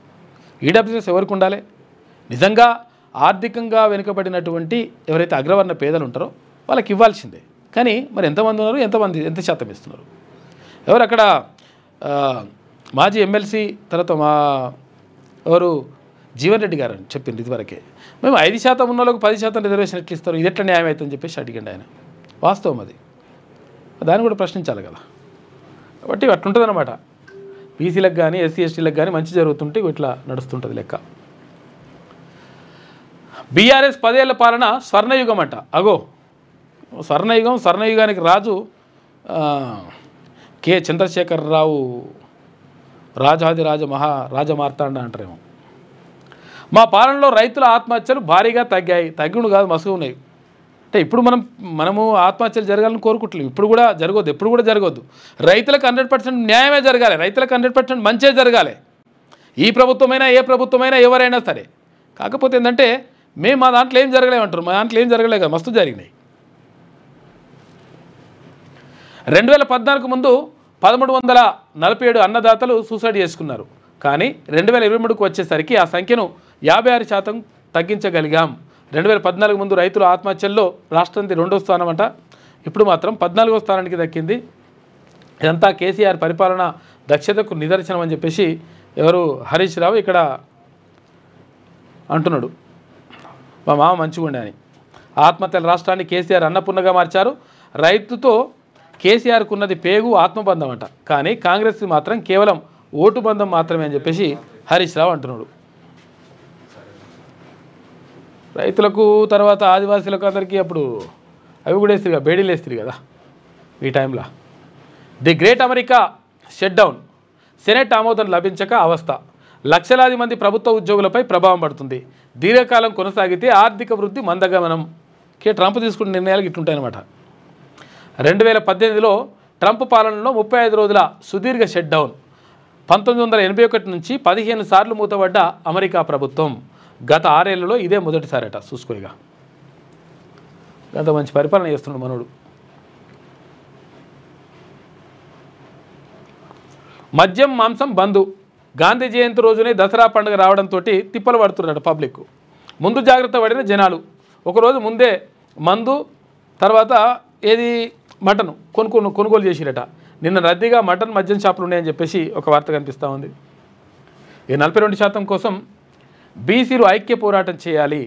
S1: ఈడబ్ల్యూఎస్ ఎవరికి ఉండాలి? నిజంగా ఆర్థికంగా వెనుకబడినటువంటి ఎవరైతే అగ్రవర్ణ పేదలు ఉంటారో వాళ్ళకి ఇవ్వాల్సిందే. కానీ మరి ఎంతమంది ఉన్నారు, ఎంత శాతం ఇస్తున్నారు? ఎవరు అక్కడ మాజీ ఎమ్మెల్సీ తర్వాత ఎవరు జీవన్ రెడ్డి గారు అని చెప్పింది ఇదివరకే, మేము 5% ఉన్న వాళ్ళకు 10% రిజర్వేషన్ ఎట్లా ఇస్తారు, ఇది ఎట్లా న్యాయం అవుతుందని చెప్పేసి అడిగండి ఆయన. వాస్తవం అది, దాన్ని కూడా ప్రశ్నించాలి కదా. కాబట్టి అట్లుంటుంది అనమాట. బీసీలకు కానీ ఎస్సీ ఎస్టీలకు కానీ మంచి జరుగుతుంటే ఇట్లా నడుస్తుంటుంది లెక్క. బీఆర్ఎస్ 10 ఏళ్ల పాలన స్వర్ణయుగం అంట. అగో స్వర్ణయుగానికి రాజు కె చంద్రశేఖరరావు రాజాదిరాజ రాజమార్తాండ అంటారేమో. మా పాలనలో రైతుల ఆత్మహత్యలు భారీగా తగ్గుడు కాదు మసుగు ఉన్నాయి. అంటే ఇప్పుడు మనము ఆత్మహత్యలు జరగాలని కోరుకుంటలేము. ఇప్పుడు కూడా జరగొద్దు, ఎప్పుడు కూడా జరగొద్దు. రైతులకు 100% న్యాయమే జరగాలి, రైతులకు 100% మంచే జరగాలి. ఈ ప్రభుత్వమైనా ఏ ప్రభుత్వమైనా ఎవరైనా సరే. కాకపోతే ఏంటంటే మేము మా దాంట్లో ఏం జరగలేమంటారు, మా దాంట్లో ఏం జరగలే కదా, మస్తు జరిగినాయి. 2014 ముందు 1347 అన్నదాతలు సూసైడ్ చేసుకున్నారు. కానీ 2023కు వచ్చేసరికి ఆ సంఖ్యను 56% తగ్గించగలిగాం. 2014 ముందు రైతుల ఆత్మహత్యల్లో రాష్ట్రానికి 2వ స్థానం అంట, ఇప్పుడు మాత్రం 14వ స్థానానికి దక్కింది. ఇదంతా కేసీఆర్ పరిపాలన దక్షతకు నిదర్శనం అని చెప్పేసి ఎవరు హరీష్ రావు ఇక్కడ అంటున్నాడు. మా మామ మంచిగుండే అని. ఆత్మహత్యల రాష్ట్రాన్ని కేసీఆర్ అన్నపూర్ణగా మార్చారు. రైతుతో కేసీఆర్కు ఉన్నది పేగు ఆత్మబంధం అంట, కానీ కాంగ్రెస్ మాత్రం కేవలం ఓటు బంధం మాత్రమే అని చెప్పేసి హరీష్ రావు అంటున్నాడు. రైతులకు తర్వాత ఆదివాసీలకు అందరికీ అప్పుడు అవి కూడా వేస్తారు కదా, బేడీలు వేస్తారు కదా ఈ టైంలో. The great America shut down, senate ఆమోదం లభించక అవస్థ, లక్షలాది మంది ప్రభుత్వ ఉద్యోగులపై ప్రభావం పడుతుంది. దీర్ఘకాలం కొనసాగితే ఆర్థిక వృద్ధి మందగమనం. ట్రంప్ తీసుకున్న నిర్ణయాలు ఇట్లుంటాయన్నమాట. 2018లో ట్రంప్ పాలనలో 35 రోజుల సుదీర్ఘ షట్ డౌన్. 1981 నుంచి 15 సార్లు మూతపడ్డ అమెరికా ప్రభుత్వం. గత 6 ఏళ్లలో ఇదే మొదటిసారట. చూసుకోగా గత మంచి పరిపాలన చేస్తున్నాడు మనోడు. మద్యం మాంసం బంధు. గాంధీ జయంతి రోజునే దసరా పండుగ రావడంతో తిప్పలు పడుతున్నాడు పబ్లిక్. ముందు జాగ్రత్త పడిన జనాలు ఒకరోజు ముందే మందు తర్వాత ఏది మటన్ కొనుగోలు చేసిరట. నిన్న రద్దీగా మటన్ మద్యం షాపులు ఉన్నాయని చెప్పేసి ఒక వార్త కనిపిస్తూ ఉంది. ఈ 42% కోసం బీసీలు ఐక్య పోరాటం చేయాలి.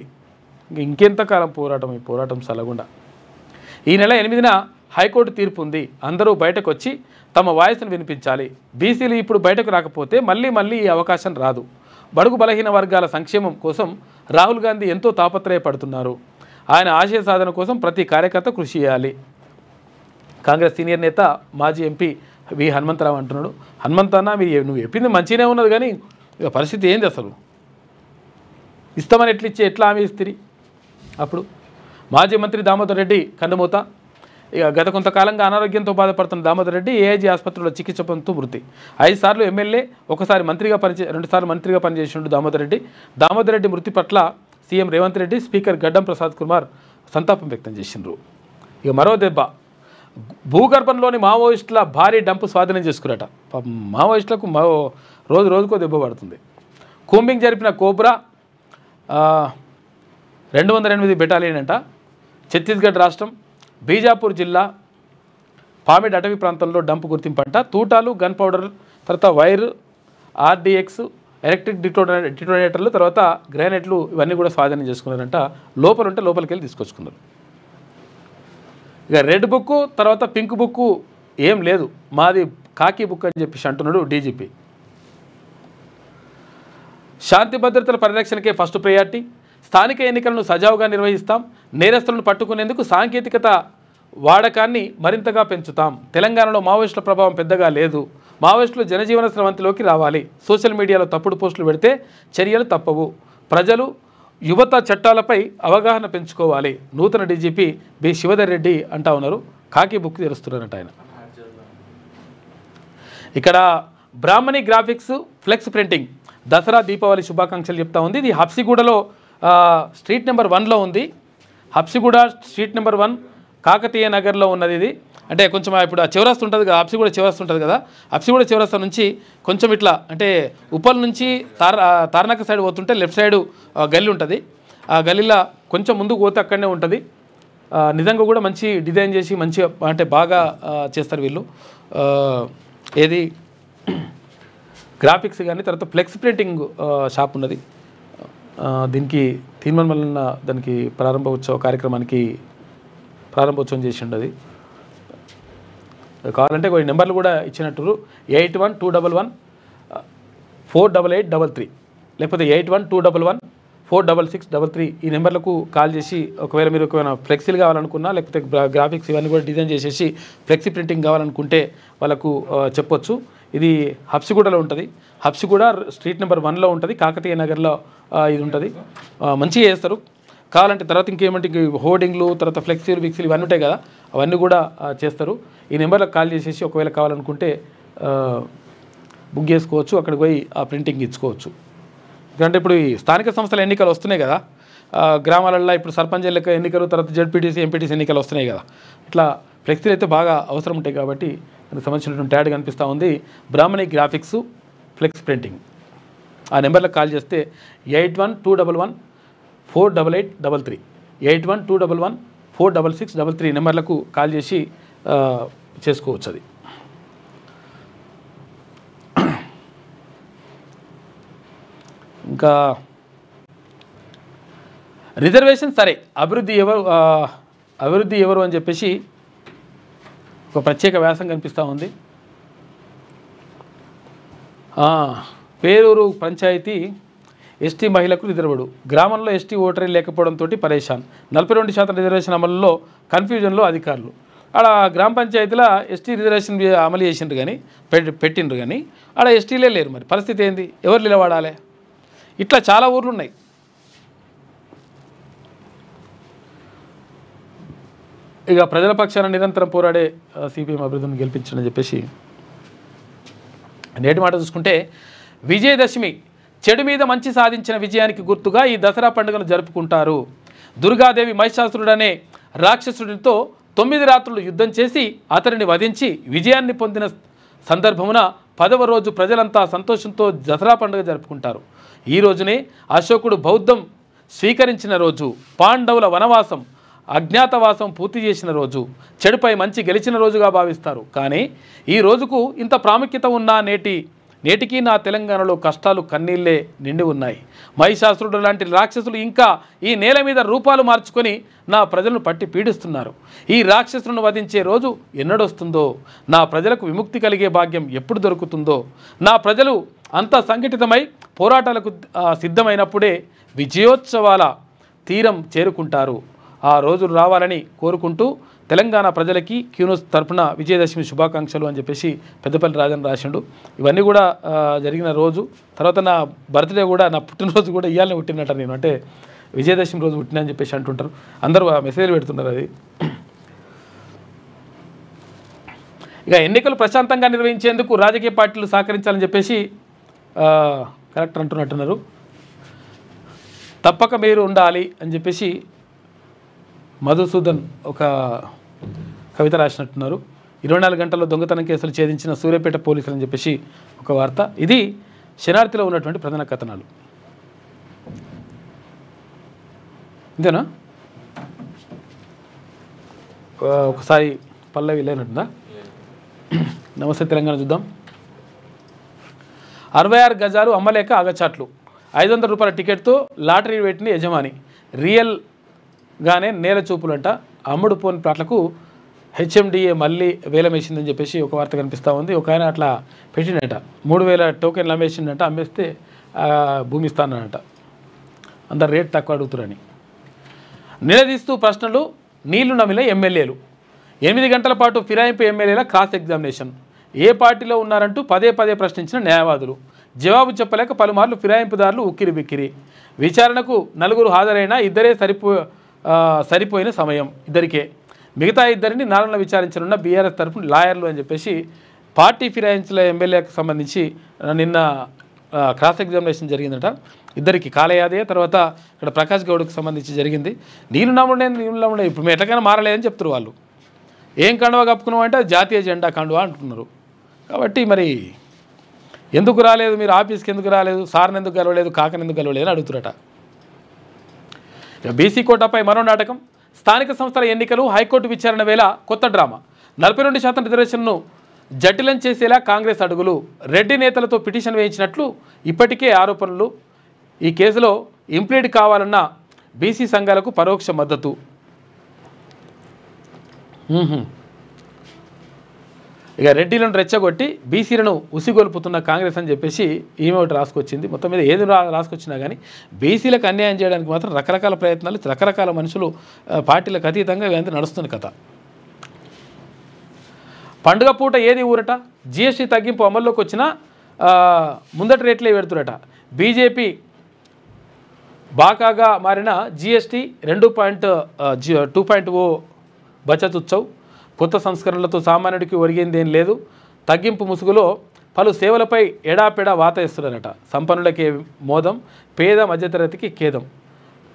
S1: ఇంకెంతకాలం పోరాటం, ఈ పోరాటం సలగుండా. ఈ నెల 8న హైకోర్టు తీర్పు ఉంది. అందరూ బయటకు వచ్చి తమ వాయిస్ను వినిపించాలి. బీసీలు ఇప్పుడు బయటకు రాకపోతే మళ్ళీ ఈ అవకాశం రాదు. బడుగు బలహీన వర్గాల సంక్షేమం కోసం రాహుల్ గాంధీ ఎంతో తాపత్రయపడుతున్నారు. ఆయన ఆశయ సాధన కోసం ప్రతి కార్యకర్త కృషి చేయాలి. కాంగ్రెస్ సీనియర్ నేత మాజీ ఎంపీ వి హనుమంతరావు అంటున్నాడు. హనుమంతన్న నువ్వు చెప్పింది మంచిగానే ఉన్నది, కానీ ఇక పరిస్థితి ఏంది అసలు? ఇస్తామని ఎట్లా హామీ ఇస్తుంది? అప్పుడు మాజీ మంత్రి దామోదర్ రెడ్డి కన్నుమూత. ఇక గత కొంతకాలంగా అనారోగ్యంతో బాధపడుతున్న దామోదర్ రెడ్డి ఏఐజీ ఆసుపత్రిలో చికిత్స పొందుతూ మృతి. 5 సార్లు ఎమ్మెల్యే, 2 సార్లు మంత్రిగా పనిచేసినట్టు దామోదర్ రెడ్డి మృతి పట్ల సీఎం రేవంత్ రెడ్డి, స్పీకర్ గడ్డం ప్రసాద్ కుమార్ సంతాపం వ్యక్తం చేసిండ్రు. ఇక మరో దెబ్బ, భూగర్భంలోని మావోయిస్టుల భారీ డంపు స్వాధీనం చేసుకురట. మావోయిస్టులకు రోజుకో దెబ్బ పడుతుంది. కూంబింగ్ జరిపిన కోబ్రా 208 బెటాలియన్ అంట. ఛత్తీస్గఢ్ రాష్ట్రం బీజాపూర్ జిల్లా పామిడ్ అటవీ ప్రాంతంలో డంపు గుర్తింపంట. తూటాలు, గన్ పౌడర్, తర్వాత వైర్, ఆర్డీఎక్స్, ఎలక్ట్రిక్ డిటోనేటర్లు, తర్వాత గ్రానైట్లు ఇవన్నీ కూడా స్వాధీనం చేసుకున్నారంట. లోపలికి వెళ్ళి తీసుకొచ్చుకున్నారు. ఇక రెడ్ బుక్ తర్వాత పింక్ బుక్ ఏం లేదు, మాది కాకి బుక్ అని చెప్పేసి అంటున్నాడు డీజీపీ. శాంతి భద్రతల పరిరక్షణకే ఫస్ట్ ప్రయారిటీ. స్థానిక ఎన్నికలను సజావుగా నిర్వహిస్తాం. నేరస్తులను పట్టుకునేందుకు సాంకేతికత వాడకాన్ని మరింతగా పెంచుతాం. తెలంగాణలో మావోయిస్టుల ప్రభావం పెద్దగా లేదు. మావోయిస్టులు జనజీవన స్రవంతిలోకి రావాలి. సోషల్ మీడియాలో తప్పుడు పోస్టులు పెడితే చర్యలు తప్పవు. ప్రజలు, యువత చట్టాలపై అవగాహన పెంచుకోవాలి. నూతన డీజీపీ బి శివధర్ రెడ్డి అంటా ఉన్నారు. కాకి బుక్ తెరుస్తున్నారంట ఆయన. ఇక్కడ Brahmani graphics flex printing Dasara Deepavali శుభాకాంక్షలు చెప్తా ఉంది. ఇది హబ్సిగూడలో స్ట్రీట్ నెంబర్ 1లో ఉంది. హబ్సిగూడ స్ట్రీట్ నెంబర్ 1 కాకతీయ నగర్లో ఉన్నది ఇది. అంటే కొంచెం ఇప్పుడు ఆ చివరస్తు ఉంటుంది కదా, హబ్సిగూడ చివరస్తు ఉంటుంది కదా, హబ్సిగూడ చివరస్తు నుంచి కొంచెం ఇట్లా అంటే ఉప్పల్ నుంచి తార్నాక సైడ్ పోతుంటే లెఫ్ట్ సైడు గల్లీ ఉంటుంది. ఆ గల్లీలో కొంచెం ముందుకు పోతే అక్కడనే ఉంటుంది. నిజంగా కూడా మంచి డిజైన్ చేసి మంచిగా అంటే బాగా చేస్తారు వీళ్ళు. ఏది గ్రాఫిక్స్ కానీ, తర్వాత ఫ్లెక్స్ ప్రింటింగ్ షాప్ ఉన్నది. దీనికి తీర్మానం దానికి కార్యక్రమానికి ప్రారంభోత్సవం చేసి ఉండదు. కావాలంటే కొన్ని నెంబర్లు కూడా ఇచ్చినట్టు 8121148833 లేకపోతే 8121146633 ఈ నెంబర్లకు కాల్ చేసి ఒకవేళ మీరు ఒకవేళ ఫ్లెక్సీలు కావాలనుకున్నా లేకపోతే గ్రాఫిక్స్ ఇవన్నీ కూడా డిజైన్ చేసేసి ఫ్లెక్సీ ప్రింటింగ్ కావాలనుకుంటే వాళ్ళకు చెప్పొచ్చు. ఇది హబ్సిగూడలో ఉంటుంది. హబ్సిగూడ స్ట్రీట్ నెంబర్ 1లో ఉంటుంది. కాకతీయ నగర్లో ఇది ఉంటుంది. మంచిగా చేస్తారు. కావాలంటే తర్వాత ఇంకేమంటే హోర్డింగ్లు, తర్వాత ఫ్లెక్సీలు బిక్సీలు ఇవన్నీ ఉంటాయి కదా, అవన్నీ కూడా చేస్తారు. ఈ నెంబర్లకు కాల్ చేసేసి ఒకవేళ కావాలనుకుంటే బుక్ చేసుకోవచ్చు. అక్కడికి పోయి ఆ ప్రింటింగ్ ఇచ్చుకోవచ్చు. ఎందుకంటే ఇప్పుడు ఈ స్థానిక సంస్థల ఎన్నికలు వస్తున్నాయి కదా, గ్రామాలలో ఇప్పుడు సర్పంచ్ ఎన్నికలు, తర్వాత జెడ్పీటీసీ ఎంపీటీసీ ఎన్నికలు వస్తున్నాయి కదా, ఇట్లా ఫ్లెక్సీలు అయితే బాగా అవసరం ఉంటాయి. కాబట్టి దానికి సంబంధించినటువంటి యాడ్ కనిపిస్తూ ఉంది. బ్రాహ్మణి గ్రాఫిక్స్ ఫ్లెక్స్ ప్రింటింగ్. ఆ నెంబర్లకు కాల్ చేస్తే 8121148833 8121146633 నెంబర్లకు కాల్ చేసి చేసుకోవచ్చు. అది ఇంకా రిజర్వేషన్ సరే, అభివృద్ధి ఎవరు అని చెప్పేసి ఒక ప్రత్యేక వ్యాసం కనిపిస్తూ ఉంది. పేరూరు పంచాయతీ ఎస్టీ మహిళకు రిజర్వుడు, గ్రామంలో ఎస్టీ ఓటరీ లేకపోవడంతో పరేషాన్, 42% రిజర్వేషన్ అమలులో కన్ఫ్యూజన్లో అధికారులు. ఆడ గ్రామ పంచాయతీలో ఎస్టీ రిజర్వేషన్ అమలు చేసిండ్రు కానీ పెట్టిండ్రు కానీ ఆడ ఎస్టీలే లేరు. మరి పరిస్థితి ఏంది? ఎవరు నిలబడాలి? ఇట్లా చాలా ఊర్లు ఉన్నాయి. ఇక ప్రజల పక్షాన నిరంతరం పోరాడే సిపిఎం అభివృద్ధిని గెలిపించని చెప్పేసి నేటి మాట చూసుకుంటే, విజయదశమి చెడు మీద మంచి సాధించిన విజయానికి గుర్తుగా ఈ దసరా పండుగను జరుపుకుంటారు. దుర్గాదేవి మహిషాసురుడనే రాక్షసుడితో 9 రాత్రులు యుద్ధం చేసి అతనిని వధించి విజయాన్ని పొందిన సందర్భమున 10వ రోజు ప్రజలంతా సంతోషంతో దసరా పండుగ జరుపుకుంటారు. ఈ రోజునే అశోకుడు బౌద్ధం స్వీకరించిన రోజు, పాండవుల వనవాసం అజ్ఞాతవాసం పూర్తి చేసిన రోజు, చెడుపై మంచి గెలిచిన రోజుగా భావిస్తారు. కానీ ఈ రోజుకు ఇంత ప్రాముఖ్యత ఉన్న నేటికి నా తెలంగాణలో కష్టాలు కన్నీళ్ళే నిండి ఉన్నాయి. మహిషాసురుడు లాంటి రాక్షసులు ఇంకా ఈ నేల మీద రూపాలు మార్చుకొని నా ప్రజలను పట్టి పీడిస్తున్నారు. ఈ రాక్షసులను వధించే రోజు ఎన్నడొస్తుందో, నా ప్రజలకు విముక్తి కలిగే భాగ్యం ఎప్పుడు దొరుకుతుందో, నా ప్రజలు అంతా సంఘటితమై పోరాటాలకు సిద్ధమైనప్పుడే విజయోత్సవాల తీరం చేరుకుంటారు. ఆ రోజులు రావాలని కోరుకుంటూ తెలంగాణ ప్రజలకి క్యూన్యూస్ తరఫున విజయదశమి శుభాకాంక్షలు అని చెప్పేసి పెద్దపల్లి రాజన్ రాసిండు. ఇవన్నీ కూడా జరిగిన రోజు. తర్వాత నా బర్త్డే కూడా, నా పుట్టినరోజు కూడా ఇవాళనే పుట్టినట్ట నేను, అంటే విజయదశమి రోజు పుట్టినా అని చెప్పేసి అంటుంటారు. అందరూ మెసేజ్లు పెడుతున్నారు. అది ఇక ఎన్నికలు ప్రశాంతంగా నిర్వహించేందుకు రాజకీయ పార్టీలు సహకరించాలని చెప్పేసి కలెక్టర్ అంటున్నట్టున్నారు. తప్పక మీరు ఉండాలి అని చెప్పేసి మధుసూదన్ ఒక కవిత రాసినట్టున్నారు. 24 గంటల్లో దొంగతనం కేసులు ఛేదించిన సూర్యాపేట పోలీసులు అని చెప్పేసి ఒక వార్త. ఇది శనార్థిలో ఉన్నటువంటి ప్రధాన కథనాలు. ఇంతేనా? ఒకసారి పల్లవి లేనట్టుందా? నమస్తే తెలంగాణ చూద్దాం. 66 గజాలు అమ్మలేక ఆగచాట్లు, 500 రూపాయల టికెట్తో లాటరీ పెట్టిన యజమాని, రియల్గానే నేల చూపులంట, అమ్ముడు పోని ప్లాట్లకు హెచ్ఎండిఏ మళ్ళీ వేలం వేసిందని చెప్పేసి ఒక వార్త కనిపిస్తూ ఉంది. ఒక ఆయన అట్లా పెట్టిండట, 3000 టోకెన్లు అమ్మేసిండట, అమ్మేస్తే భూమి ఇస్తానంట, అందరు రేట్ తక్కువ అడుగుతారని. నిలదీస్తూ ప్రశ్నలు, నీళ్లు నమిలే ఎమ్మెల్యేలు, 8 గంటల పాటు ఫిరాయింపు ఎమ్మెల్యేల క్రాస్ ఎగ్జామినేషన్, ఏ పార్టీలో ఉన్నారంటూ పదే ప్రశ్నించిన న్యాయవాదులు, జవాబు చెప్పలేక పలుమార్లు ఫిరాయింపుదారులు ఉక్కిరి బిక్కిరి, విచారణకు 9 హాజరైన ఇద్దరే సరిపోయిన సమయం, ఇద్దరికే, మిగతా ఇద్దరిని నాలుగున విచారించనున్న బీఆర్ఎస్ తరఫున లాయర్లు అని చెప్పేసి పార్టీ ఫిరాయించిన ఎమ్మెల్యేకి సంబంధించి నిన్న క్రాస్ ఎగ్జామినేషన్ జరిగిందట. ఇద్దరికి కాలయాదే తర్వాత ఇక్కడ ప్రకాష్ గౌడ్కి సంబంధించి జరిగింది. నీళ్ళు నమ్ముడే ఇప్పుడు మేము ఎట్లకైనా మారలేదని చెప్తారు వాళ్ళు. ఏం కండువా కప్పుకున్నాం అంటే అది జాతీయ జెండా కండువా అంటున్నారు. కాబట్టి మరి ఎందుకు రాలేదు, మీరు ఆఫీస్కి ఎందుకు రాలేదు, సార్ని ఎందుకు గెలవలేదు, కాకని ఎందుకు గెలవలేదు అని అడుగుతారట. బీసీ కోటాపై మరో నాటకం. స్థానిక సంస్థల ఎన్నికలు, హైకోర్టు విచారణ వేళ కొత్త డ్రామా. 42% రిజర్వేషన్ను జటిలం చేసేలా కాంగ్రెస్ అడుగులు. రెడ్డి నేతలతో పిటిషన్ వేయించినట్లు ఇప్పటికే ఆరోపణలు. ఈ కేసులో ఇంప్లీడ్ కావాలన్న బీసీ సంఘాలకు పరోక్ష మద్దతు. ఇక రెడ్డిలను రెచ్చగొట్టి బీసీలను ఉసిగొల్పుతున్న కాంగ్రెస్ అని చెప్పేసి ఈమె ఒకటి రాసుకొచ్చింది. మొత్తం మీద ఏది రాసుకొచ్చినా కానీ బీసీలకు అన్యాయం చేయడానికి మాత్రం రకరకాల ప్రయత్నాలు, రకరకాల మనుషులు, పార్టీలకు అతీతంగా ఇవంతా నడుస్తున్న కథ. పండుగ పూట ఏది ఊరట. జీఎస్టీ తగ్గింపు అమల్లోకి వచ్చినా ముందటి రేట్లే పెడుతురట. బీజేపీ బాకాగా మారిన జీఎస్టీ 2.0 బచత్ ఉత్సవ్. కొత్త సంస్కరణలతో సామాన్యుడికి ఒరిగిందేం లేదు. తగ్గింపు ముసుగులో పలు సేవలపై ఎడాపెడా వాత ఇస్తున్నారట. సంపన్నులకే మోదం, పేద మధ్యతరగతికి ఖేదం.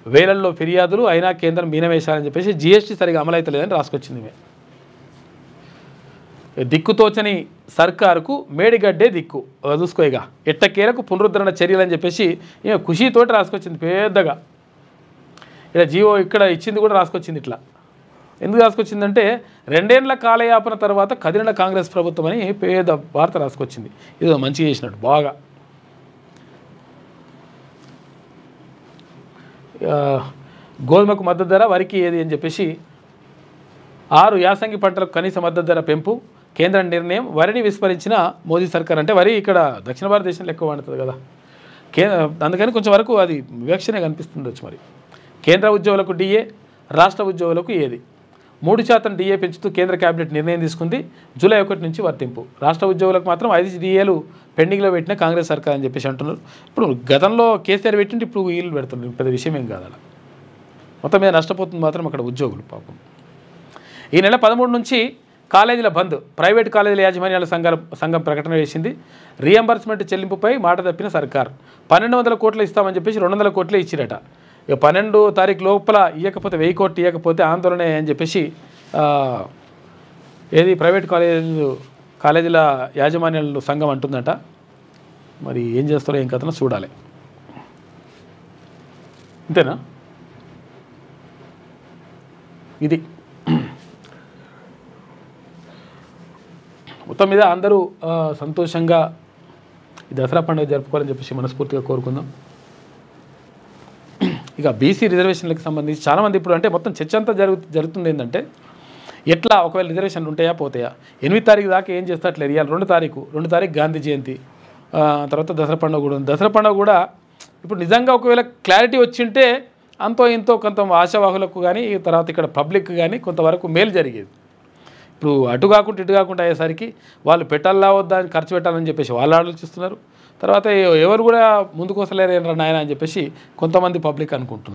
S1: వేలల్లో ఫిర్యాదులు అయినా కేంద్రం మీనవేశాలని చెప్పేసి జీఎస్టీ సరిగా అమలవుతలేదని రాసుకొచ్చింది. దిక్కుతోచని సర్కారుకు మేడిగడ్డే దిక్కు. చూసుకోయిగా ఎట్టకేలకు పునరుద్ధరణ చర్యలు అని చెప్పేసి ఈమె ఖుషీతోటి రాసుకొచ్చింది పెద్దగా. ఇలా జీవో ఇక్కడ ఇచ్చింది కూడా రాసుకొచ్చింది. ఇట్లా ఎందుకు రాసుకొచ్చిందంటే 2 ఏళ్ల కాలయాపన తర్వాత కదిలిన కాంగ్రెస్ ప్రభుత్వం అని పేద వార్త రాసుకొచ్చింది. ఇది మంచిగా చేసినట్టు బాగా. గోధుమకు మద్దతు ధర, వరికి ఏది అని చెప్పేసి 6 యాసంగి పంటలకు కనీస మద్దతు ధర పెంపు కేంద్ర నిర్ణయం. వరిని విస్మరించిన మోదీ సర్కార్. అంటే వరి ఇక్కడ దక్షిణ భారతదేశంలో ఎక్కువ పండుతుంది కదా, అందుకని కొంచెం వరకు అది వివక్షనే కనిపిస్తుండొచ్చు. మరి కేంద్ర ఉద్యోగులకు డిఏ, రాష్ట్ర ఉద్యోగులకు ఏది. 3% డిఏ పెంచుతూ కేంద్ర కేబినెట్ నిర్ణయం తీసుకుంది. జూలై 1 నుంచి వర్తింపు. రాష్ట్ర ఉద్యోగులకు మాత్రం 5 డిఏలు పెండింగ్లో పెట్టిన కాంగ్రెస్ సర్కార్ అని చెప్పేసి అంటున్నారు. ఇప్పుడు గతంలో కేసీఆర్ పెట్టింటే ఇప్పుడు వీళ్ళు పెడుతున్నారు. పెద్ద విషయం ఏం కాదు. అలా మొత్తం మీద నష్టపోతుంది మాత్రం అక్కడ ఉద్యోగులు పాపం. ఈ నెల 13 నుంచి కాలేజీల బంద్. ప్రైవేట్ కాలేజీల యాజమాన్యాల సంఘం ప్రకటన వేసింది. రీఎంబర్స్మెంట్ చెల్లింపుపై మాట తప్పిన సర్కార్. 1200 కోట్లు ఇస్తామని చెప్పేసి 200 కోట్లే ఇచ్చిరట. ఇక 12వ తారీఖు లోపల ఇవ్వకపోతే 1000 కోట్లు ఇవ్వకపోతే ఆందోళన అని చెప్పేసి ఏది ప్రైవేట్ కాలేజీల యాజమాన్యాల సంఘం అంటుందట. మరి ఏం చేస్తారో ఏం కథనో చూడాలి. అంతేనా? ఇది మొత్తం మీద అందరూ సంతోషంగా ఈ దసరా పండుగ జరుపుకోవాలని చెప్పేసి మనస్ఫూర్తిగా కోరుకుందాం. ఇక బీసీ రిజర్వేషన్లకు సంబంధించి చాలామంది ఇప్పుడు అంటే మొత్తం చర్చ అంతా జరుగుతుంది ఏంటంటే ఎట్లా ఒకవేళ రిజర్వేషన్లు ఉంటాయా పోతాయా. 8 తారీఖు దాకా ఏం చేస్తట్లేదు. ఇవాళ 2 తారీఖు గాంధీ జయంతి, తర్వాత దసరా పండుగ కూడా ఉంది. దసరా పండుగ కూడా ఇప్పుడు నిజంగా ఒకవేళ క్లారిటీ వచ్చింటే అంతో ఇంతో కొంత ఆశావాహులకు కానీ తర్వాత ఇక్కడ పబ్లిక్ కానీ కొంతవరకు మేలు జరిగేది. ఇప్పుడు అటు కాకుండా ఇటు కాకుండా అయ్యేసరికి వాళ్ళు పెట్టాలా వద్దా అని ఖర్చు పెట్టాలని చెప్పేసి వాళ్ళు ఆలోచిస్తున్నారు. తర్వాత ఎవరు కూడా ముందుకు వస్తలేరు నాయన అని చెప్పేసి కొంతమంది పబ్లిక్ అనుకుంటున్నారు.